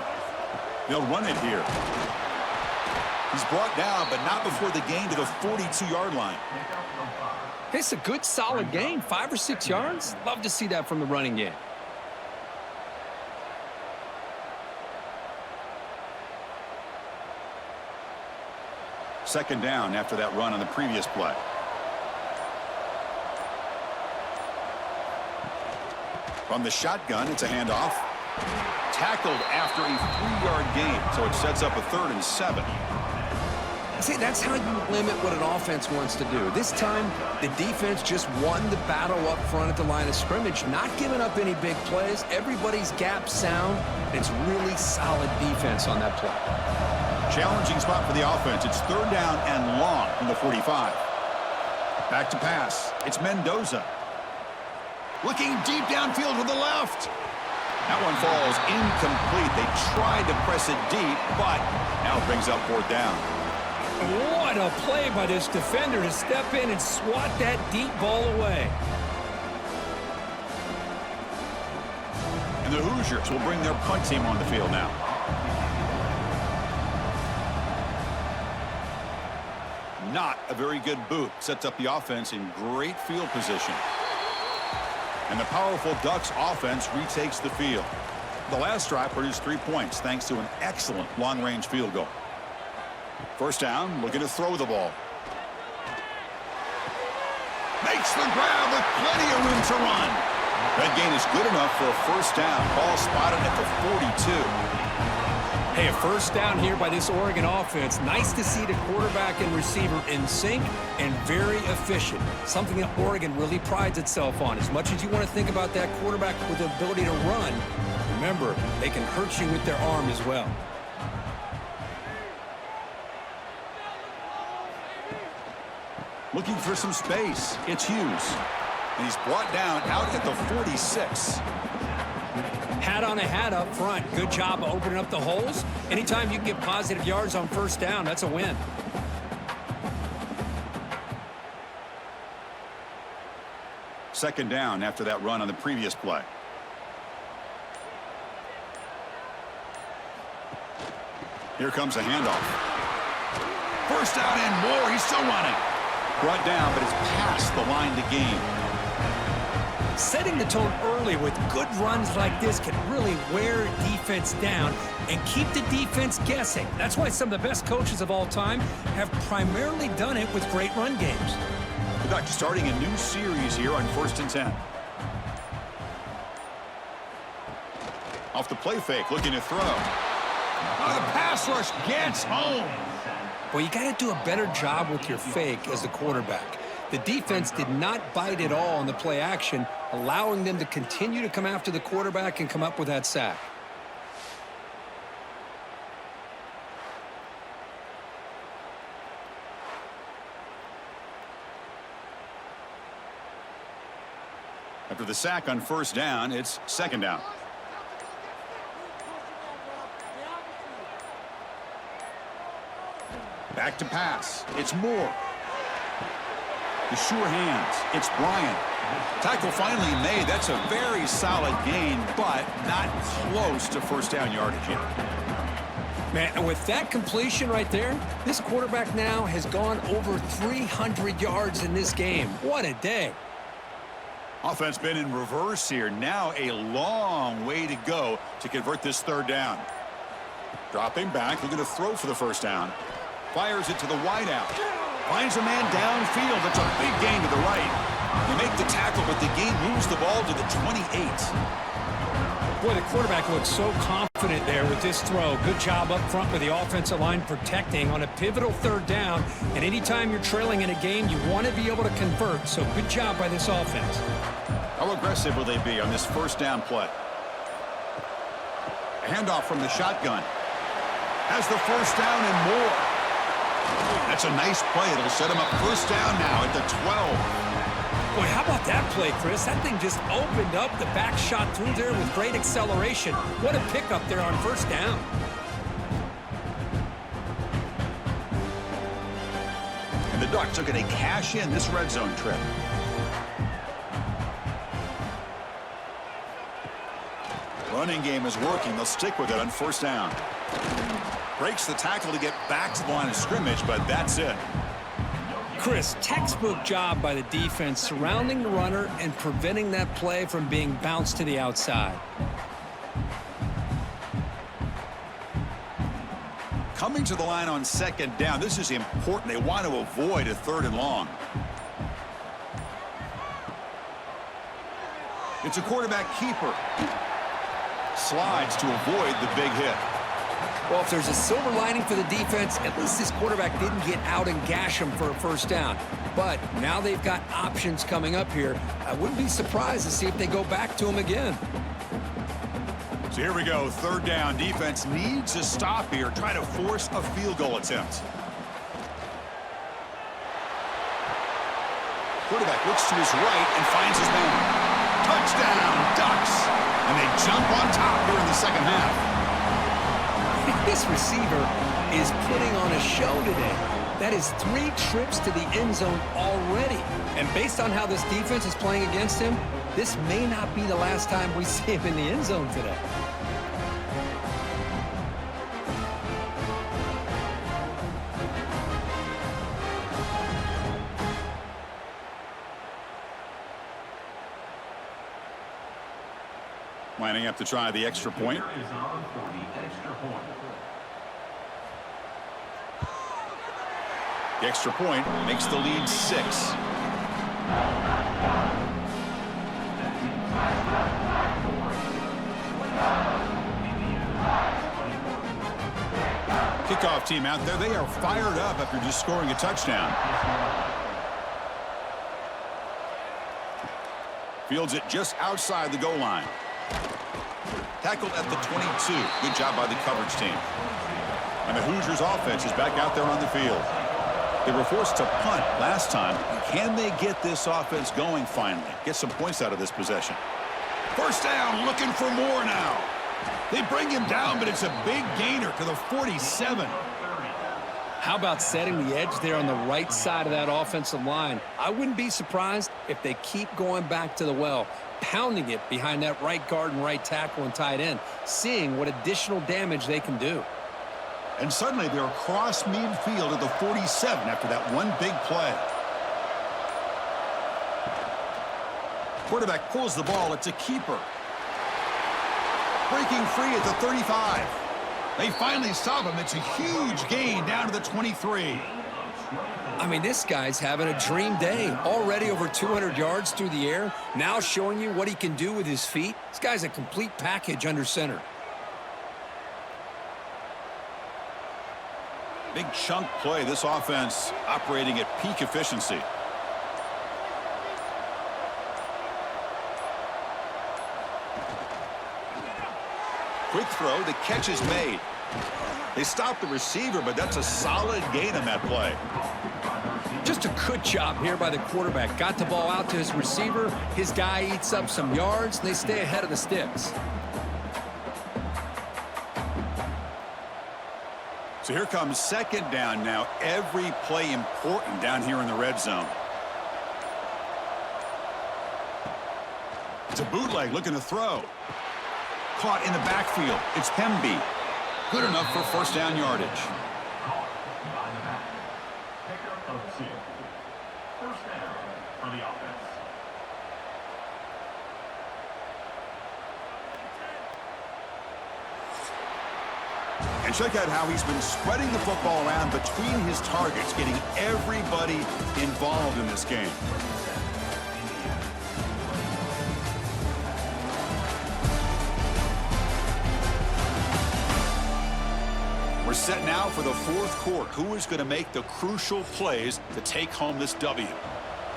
They'll run it here. He's brought down, but not before the gain to the 42-yard line. It's a good, solid gain, 5 or 6 yards. Love to see that from the running game. Second down after that run on the previous play. From the shotgun, it's a handoff. Tackled after a 3-yard gain, so it sets up a 3rd and 7. See, that's how you limit what an offense wants to do. This time, the defense just won the battle up front at the line of scrimmage, not giving up any big plays. Everybody's gap sound. It's really solid defense on that play. Challenging spot for the offense. It's 3rd down and long from the 45. Back to pass. It's Mendoza. Looking deep downfield to the left. That one falls incomplete. They tried to press it deep, but now it brings up 4th down. What a play by this defender to step in and swat that deep ball away. And the Hoosiers will bring their punt team on the field now. Not a very good boot. Sets up the offense in great field position. And the powerful Ducks offense retakes the field. The last drive produced 3 points thanks to an excellent long-range field goal. First down, looking to throw the ball. Makes the grab with plenty of room to run. That gain is good enough for a first down. Ball spotted at the 42. Hey, a first down here by this Oregon offense. Nice to see the quarterback and receiver in sync and very efficient. Something that Oregon really prides itself on. As much as you want to think about that quarterback with the ability to run, remember, they can hurt you with their arm as well. Looking for some space. It's Hughes. And he's brought down out at the 46. Hat on a hat up front. Good job of opening up the holes. Anytime you can get positive yards on first down, that's a win. Second down after that run on the previous play. Here comes a handoff. First down and more. He's still running. Brought down, but it's past the line to gain. Setting the tone early with good runs like this can really wear defense down and keep the defense guessing. That's why some of the best coaches of all time have primarily done it with great run games. The Ducks starting a new series here on 1st and 10. Off the play fake, looking to throw. The pass rush gets home. Well, you got to do a better job with your fake as the quarterback. The defense did not bite at all on the play action, allowing them to continue to come after the quarterback and come up with that sack. After the sack on first down, it's second down. Back to pass. It's Moore. The sure hands. It's Bryant. Tackle finally made. That's a very solid gain, but not close to first down yardage yet. Man, and with that completion right there, this quarterback now has gone over 300 yards in this game. What a day. Offense been in reverse here. Now a long way to go to convert this third down. Dropping back, looking to throw for the first down. Fires it to the wideout. Finds a man downfield. That's a big gain to the right. They make the tackle, but the game moves the ball to the 28. Boy, the quarterback looks so confident there with this throw. Good job up front with the offensive line protecting on a pivotal third down. And anytime you're trailing in a game, you want to be able to convert. So good job by this offense. How aggressive will they be on this first down play? A handoff from the shotgun. Has the first down and more. That's a nice play. It'll set him up first down now at the 12. Boy, how about that play, Chris? That thing just opened up. The back shot through there with great acceleration. What a pickup there on first down. And the Ducks are going to cash in this red zone trip. Running game is working. They'll stick with it on first down. Breaks the tackle to get back to the line of scrimmage, but that's it. Chris, textbook job by the defense surrounding the runner and preventing that play from being bounced to the outside. Coming to the line on second down, this is important. They want to avoid a third and long. It's a quarterback keeper. Slides to avoid the big hit. Well, if there's a silver lining for the defense, at least this quarterback didn't get out and gash him for a first down. But now they've got options coming up here. I wouldn't be surprised to see if they go back to him again. So here we go, third down. Defense needs a stop here. Try to force a field goal attempt. Quarterback looks to his right and finds his man. Touchdown, Ducks! And they jump on top here in the second half. This receiver is putting on a show today. That is 3 trips to the end zone already. And based on how this defense is playing against him, this may not be the last time we see him in the end zone today. Lining up to try the extra point. The extra point makes the lead 6. kickoff team out there, they are fired up after just scoring a touchdown. Fields it just outside the goal line. Tackled at the 22. Good job by the coverage team. And the Hoosiers offense is back out there on the field. They were forced to punt last time. Can they get this offense going finally? Get some points out of this possession. First down, looking for more now. They bring him down, but it's a big gainer to the 47. How about setting the edge there on the right side of that offensive line? I wouldn't be surprised if they keep going back to the well, pounding it behind that right guard and right tackle and tight end, seeing what additional damage they can do. And suddenly they're across midfield at the 47 after that one big play. Quarterback pulls the ball. It's a keeper. Breaking free at the 35. They finally stop him. It's a huge gain down to the 23. I mean, this guy's having a dream day. Already over 200 yards through the air. Now showing you what he can do with his feet. This guy's a complete package under center. Big chunk play. This offense operating at peak efficiency. Quick throw. The catch is made. They stopped the receiver, but that's a solid gain on that play. Just a good job here by the quarterback. Got the ball out to his receiver. His guy eats up some yards, and they stay ahead of the sticks. So here comes second down now. Every play important down here in the red zone. It's a bootleg looking to throw. Caught in the backfield. It's Hemby. Good enough for first down yardage. Pickup of 2. First down for the offense. And check out how he's been spreading the football around between his targets, getting everybody involved in this game. We're set now for the fourth quarter. Who is going to make the crucial plays to take home this W?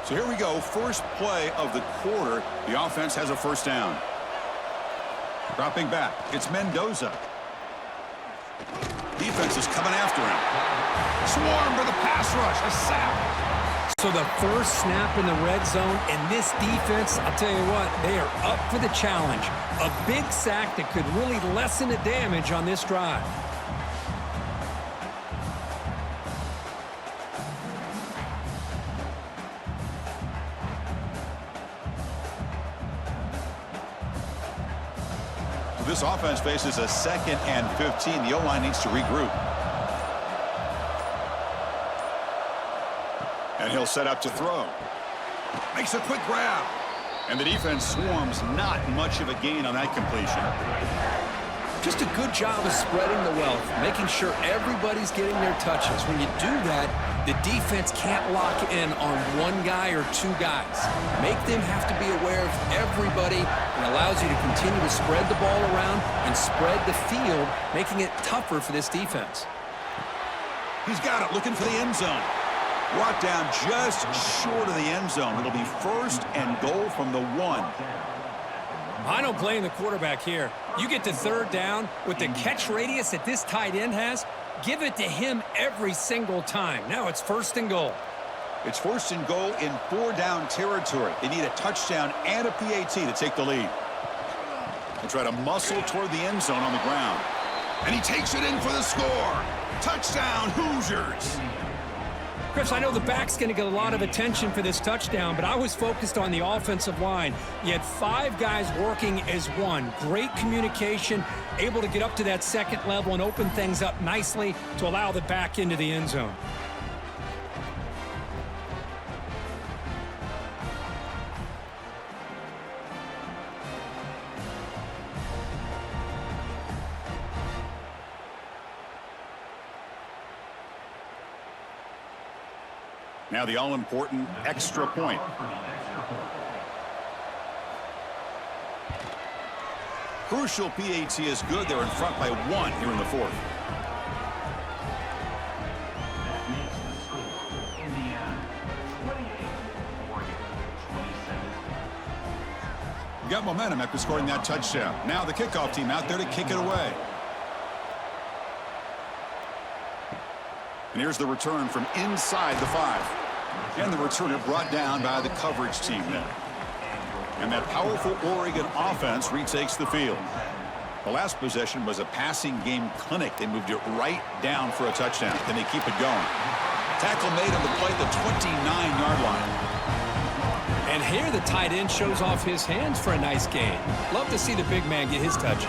So here we go. First play of the quarter. The offense has a first down. Dropping back. It's Mendoza. Defense is coming after him. Swarm for the pass rush. A sack. So the first snap in the red zone, and this defense, I'll tell you what, they are up for the challenge. A big sack that could really lessen the damage on this drive. This offense faces a 2nd and 15. The O-line needs to regroup. And he'll set up to throw. Makes a quick grab. And the defense swarms. Not much of a gain on that completion. Just a good job of spreading the wealth, making sure everybody's getting their touches. When you do that, the defense can't lock in on one guy or two guys. Make them have to be aware of everybody, and allows you to continue to spread the ball around and spread the field, making it tougher for this defense. He's got it, looking for the end zone. Brought down just short of the end zone. It'll be first and goal from the 1. I don't blame the quarterback here. You get to third down with the catch radius that this tight end has, give it to him every single time. Now it's first and goal. It's first and goal in 4-down territory. They need a touchdown and a PAT to take the lead. They try to muscle toward the end zone on the ground. And he takes it in for the score. Touchdown, Hoosiers. Chris, I know the back's going to get a lot of attention for this touchdown, but I was focused on the offensive line. You had 5 guys working as one. Great communication, able to get up to that second level and open things up nicely to allow the back into the end zone. Now the all-important extra point. Crucial PAT is good. They're in front by 1 here in the 4th. got momentum after scoring that touchdown. Now the kickoff team out there to kick it away. And here's the return from inside the 5. And the returner brought down by the coverage team there. And that powerful Oregon offense retakes the field. The last possession was a passing game clinic. They moved it right down for a touchdown. Can they keep it going? Tackle made on the play at the 29-yard line. And here the tight end shows off his hands for a nice gain. Love to see the big man get his touches.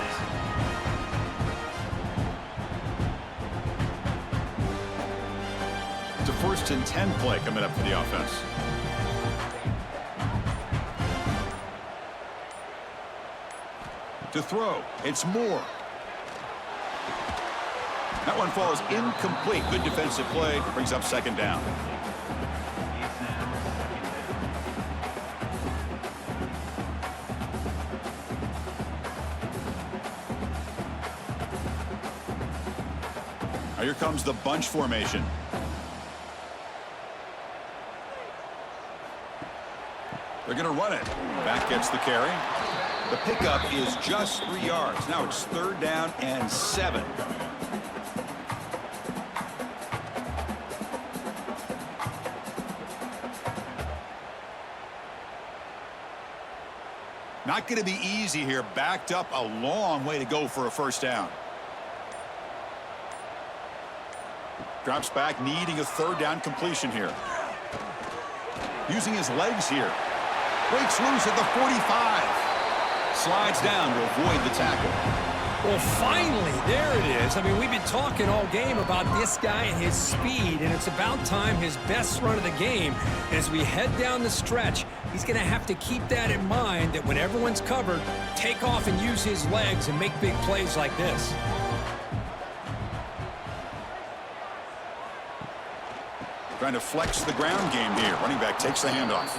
It's a 1st and 10 play coming up for the offense. To throw, it's Moore. That one falls incomplete. Good defensive play, brings up 2nd down. Now here comes the bunch formation. They're going to run it. Back gets the carry. The pickup is just 3 yards. Now it's 3rd down and 7. Not going to be easy here. Backed up a long way to go for a 1st down. Drops back, needing a 3rd down completion here. Using his legs here. Breaks loose at the 45. Slides down to avoid the tackle. Well, finally, there it is. I mean, we've been talking all game about this guy and his speed, and it's about time his best run of the game. As we head down the stretch, he's going to have to keep that in mind, that when everyone's covered, take off and use his legs and make big plays like this. Trying to flex the ground game here. Running back takes the handoff.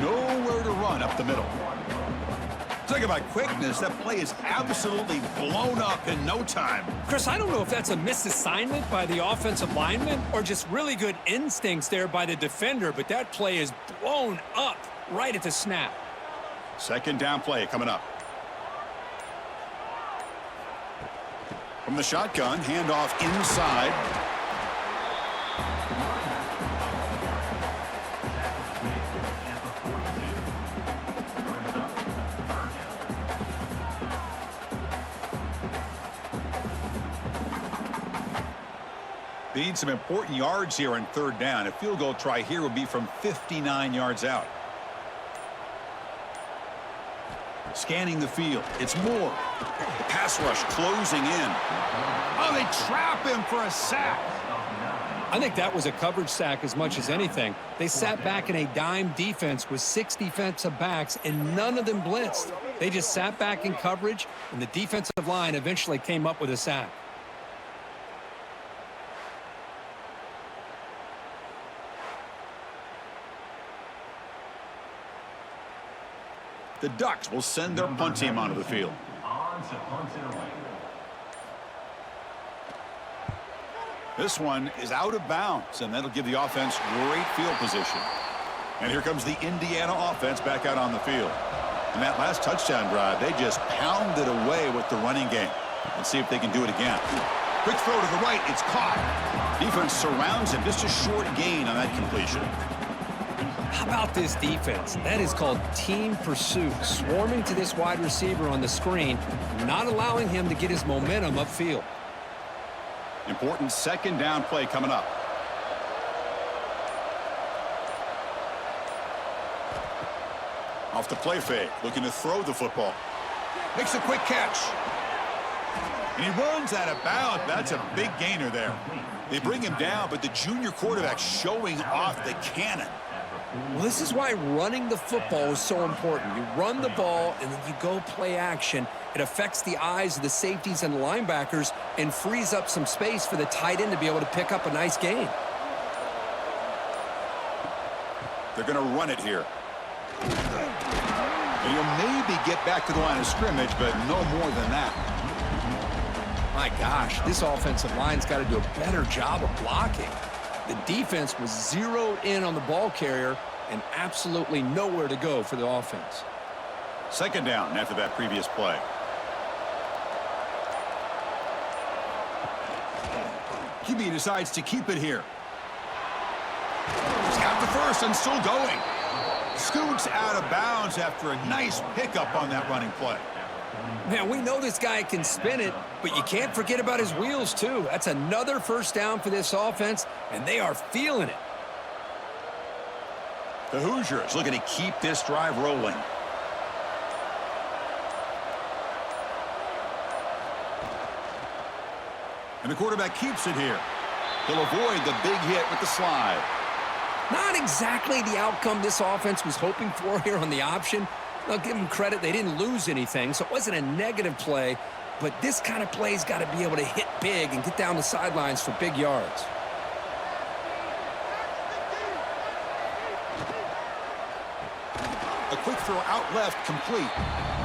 Nowhere to run up the middle. Talk about quickness. That play is absolutely blown up in no time. Chris, I don't know if that's a misassignment by the offensive lineman or just really good instincts there by the defender, but that play is blown up right at the snap. 2nd down play coming up. From the shotgun, handoff inside. Need some important yards here on 3rd down. A field goal try here would be from 59 yards out. Scanning the field. It's Moore. The pass rush closing in. Oh, they trap him for a sack. I think that was a coverage sack as much as anything. They sat back in a dime defense with 6 defensive backs, and none of them blitzed. They just sat back in coverage, and the defensive line eventually came up with a sack. The Ducks will send their punt team onto the field. On to punt it away. This one is out of bounds, and that'll give the offense great field position. And here comes the Indiana offense back out on the field. And that last touchdown drive, they just pounded away with the running game. Let's see if they can do it again. Quick throw to the right. It's caught. Defense surrounds him. Just a short gain on that completion. How about this defense? That is called team pursuit. Swarming to this wide receiver on the screen, not allowing him to get his momentum upfield. Important 2nd down play coming up. Off the play fake, looking to throw the football. Makes a quick catch. And he runs out of bounds. That's a big gainer there. They bring him down, but the junior quarterback showing off the cannon. Well, this is why running the football is so important. You run the ball, and then you go play action. It affects the eyes of the safeties and the linebackers and frees up some space for the tight end to be able to pick up a nice gain. They're going to run it here. And he'll maybe get back to the line of scrimmage, but no more than that. My gosh, this offensive line's got to do a better job of blocking. The defense was zeroed in on the ball carrier and absolutely nowhere to go for the offense. Second down after that previous play. QB decides to keep it here. He's got the first and still going. Scoots out of bounds after a nice pickup on that running play. Man, we know this guy can spin it, but you can't forget about his wheels, too. That's another first down for this offense, and they are feeling it. The Hoosiers looking to keep this drive rolling. And the quarterback keeps it here. He'll avoid the big hit with the slide. Not exactly the outcome this offense was hoping for here on the option. I'll give them credit. They didn't lose anything, so it wasn't a negative play. But this kind of play's got to be able to hit big and get down the sidelines for big yards. A quick throw out left, complete.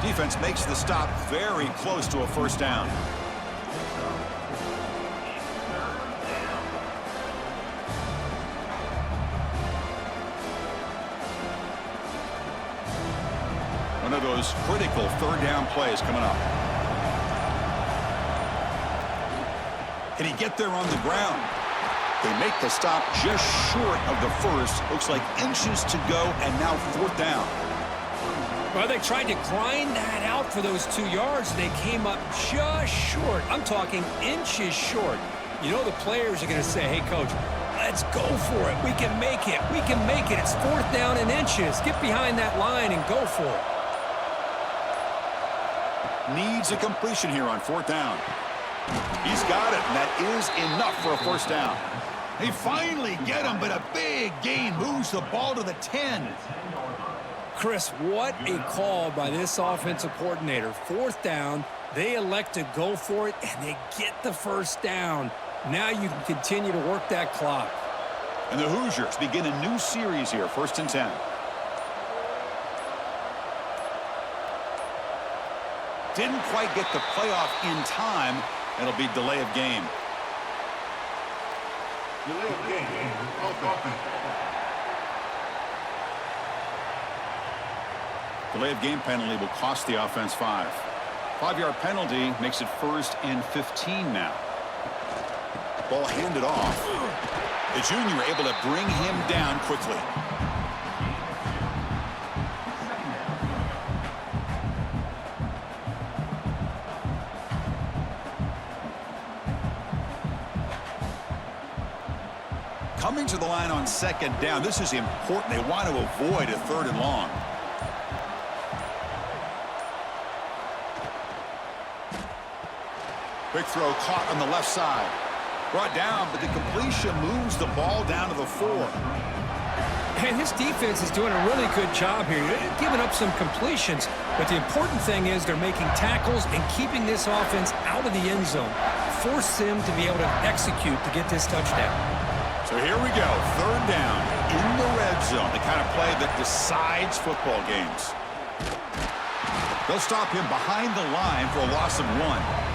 Defense makes the stop very close to a first down. One of those critical third down plays coming up. Can he get there on the ground? They make the stop just short of the first. Looks like inches to go, and now fourth down. Well, they tried to grind that out for those 2 yards, and they came up just short. I'm talking inches short. You know the players are going to say, hey, Coach, let's go for it. We can make it. We can make it. It's fourth down and inches. Get behind that line and go for it. Needs a completion here on fourth down. He's got it, and that is enough for a first down. They finally get him, but a big gain moves the ball to the 10. Chris, what a call by this offensive coordinator. Fourth down, they elect to go for it, and they get the first down. Now you can continue to work that clock. And the Hoosiers begin a new series here, first and 10. Didn't quite get the playoff in time. It'll be delay of game. Delay of game. Offense. Delay of game penalty will cost the offense 5. 5-yard penalty makes it first and 15 now. Ball handed off. The junior able to bring him down quickly. Coming to the line on second down. This is important. They want to avoid a third and long. Quick throw caught on the left side. Brought down, but the completion moves the ball down to the 4. And this defense is doing a really good job here. They're giving up some completions, but the important thing is they're making tackles and keeping this offense out of the end zone. Force them to be able to execute to get this touchdown. So here we go, third down in the red zone, the kind of play that decides football games. They'll stop him behind the line for a loss of 1.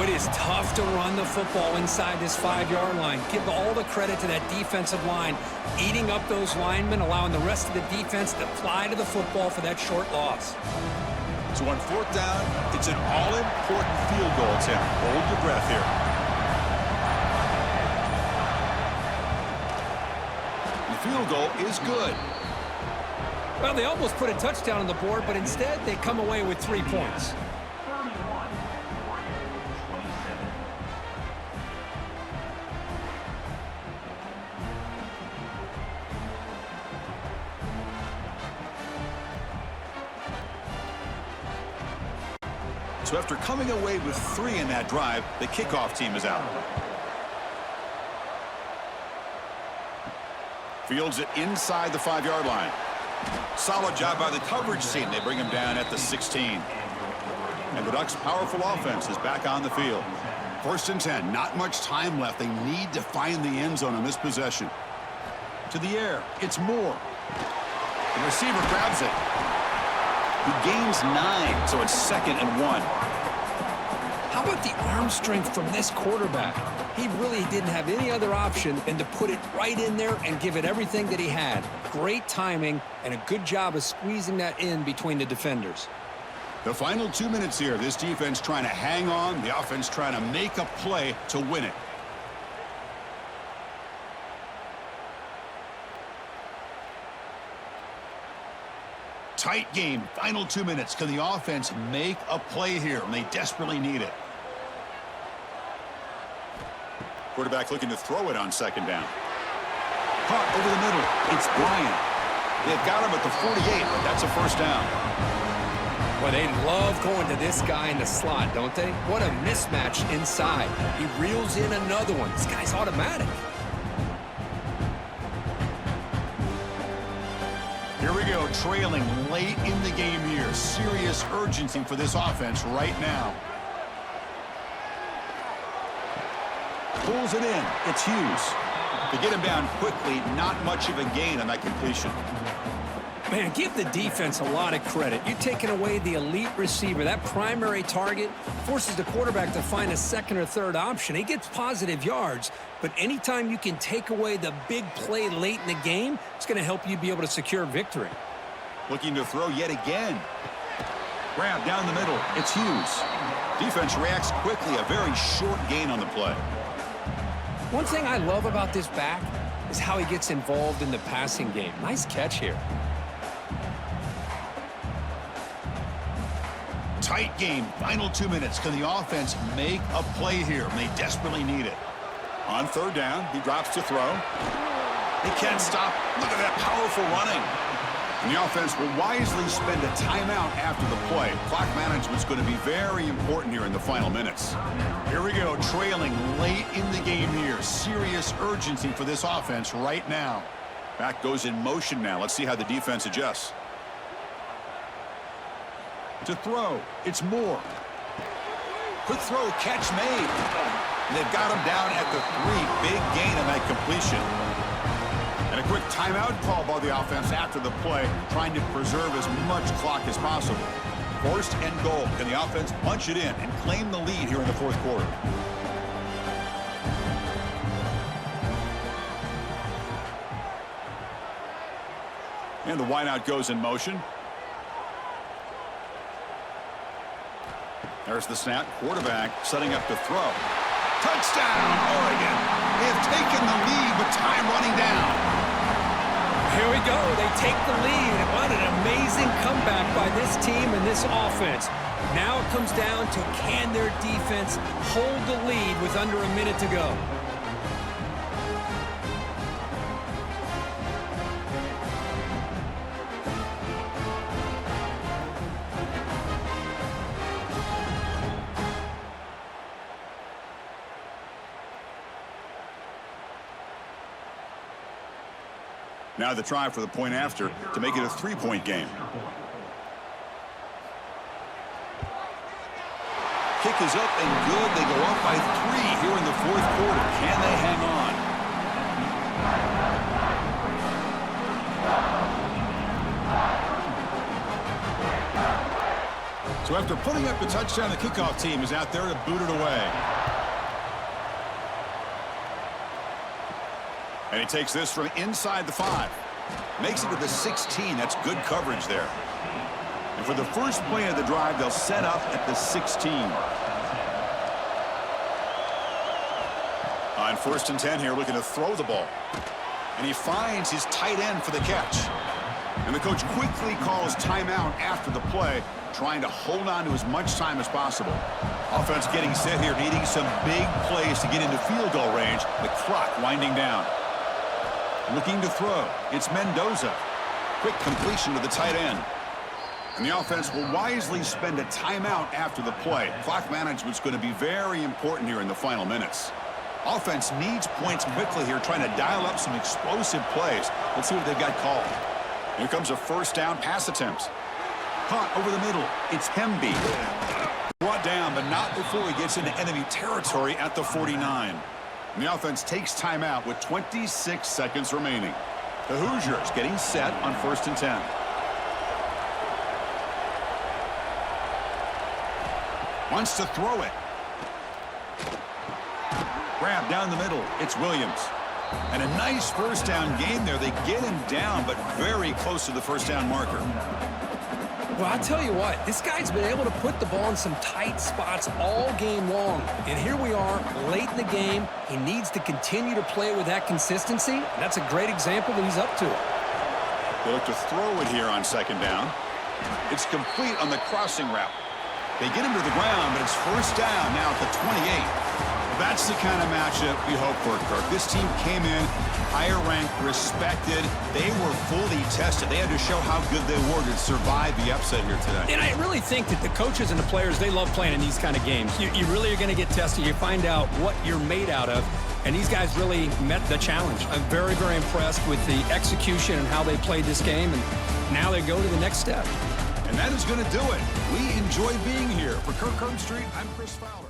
It is tough to run the football inside this 5-yard line. Give all the credit to that defensive line, eating up those linemen, allowing the rest of the defense to fly to the football for that short loss. So on fourth down, it's an all-important field goal attempt. Hold your breath here. The field goal is good. Well, they almost put a touchdown on the board, but instead they come away with 3 points. So after coming away with 3 in that drive, the kickoff team is out. Fields it inside the 5-yard line. Solid job by the coverage team. They bring him down at the 16. And the Ducks' powerful offense is back on the field. First and 10, not much time left. They need to find the end zone on this possession. To the air, it's Moore. The receiver grabs it. He gains 9, so it's 2nd and 1. How about the arm strength from this quarterback? He really didn't have any other option than to put it right in there and give it everything that he had. Great timing and a good job of squeezing that in between the defenders. The final 2 minutes here. This defense trying to hang on. The offense trying to make a play to win it. Tight game. Final 2 minutes. Can the offense make a play here? And they desperately need it. Quarterback looking to throw it on second down. Caught over the middle. It's Bryant. They've got him at the 48, but that's a first down. Well, they love going to this guy in the slot, don't they? What a mismatch inside. He reels in another one. This guy's automatic. Here we go, trailing late in the game here. Serious urgency for this offense right now. Pulls it in. It's Hughes. To get him down quickly, not much of a gain on that completion. Man, give the defense a lot of credit. You're taking away the elite receiver. That primary target forces the quarterback to find a second or third option. He gets positive yards, but anytime you can take away the big play late in the game, it's going to help you be able to secure victory. Looking to throw yet again. Grab down the middle. It's Hughes. Defense reacts quickly. A very short gain on the play. One thing I love about this back is how he gets involved in the passing game. Nice catch here. Tight game. Final 2 minutes. Can the offense make a play here? And they desperately need it. On third down, he drops to throw. He can't stop. Look at that powerful running. And the offense will wisely spend a timeout after the play. Clock management's going to be very important here in the final minutes. Here we go, trailing late in the game here. Serious urgency for this offense right now. Back goes in motion now. Let's see how the defense adjusts. To throw, it's Moore. Quick throw, catch made. And they've got him down at the 3. Big gain on that completion. And a quick timeout call by the offense after the play, trying to preserve as much clock as possible. First and goal. Can the offense punch it in and claim the lead here in the fourth quarter? And the wideout goes in motion. There's the snap. Quarterback setting up to throw. Touchdown, Oregon. They have taken the lead with time running down. Here we go. They take the lead. What an amazing comeback by this team and this offense. Now it comes down to can their defense hold the lead with under a minute to go. Now the try for the point after to make it a 3-point game. Kick is up and good. They go up by 3 here in the fourth quarter. Can they hang on? So after putting up the touchdown, the kickoff team is out there to boot it away. And he takes this from inside the 5. Makes it to the 16. That's good coverage there. And for the first play of the drive, they'll set up at the 16. On 1st and 10 here, looking to throw the ball. And he finds his tight end for the catch. And the coach quickly calls timeout after the play, trying to hold on to as much time as possible. Offense getting set here, needing some big plays to get into field goal range. The clock winding down. Looking to throw. It's Mendoza. Quick completion to the tight end. And the offense will wisely spend a timeout after the play. Clock management's going to be very important here in the final minutes. Offense needs points quickly here, trying to dial up some explosive plays. Let's see what they've got called. Here comes a first down pass attempt. Caught over the middle. It's Hemby. Brought down, but not before he gets into enemy territory at the 49. And the offense takes timeout with 26 seconds remaining. The Hoosiers getting set on 1st and 10. Wants to throw it. Grab down the middle. It's Williams. And a nice first down gain there. They get him down, but very close to the first down marker. Well, I'll tell you what, this guy's been able to put the ball in some tight spots all game long. And here we are, late in the game. He needs to continue to play with that consistency. That's a great example that he's up to it. They look to throw it here on second down. It's complete on the crossing route. They get him to the ground, but it's first down now at the 28. That's the kind of matchup we hope for, Kirk. This team came in higher ranked, respected. They were fully tested. They had to show how good they were to survive the upset here today. And I really think that the coaches and the players, they love playing in these kind of games. You really are going to get tested. You find out what you're made out of. And these guys really met the challenge. I'm very, very impressed with the execution and how they played this game. And now they go to the next step. And that is going to do it. We enjoy being here. For Kirk Herbstreit, I'm Chris Fowler.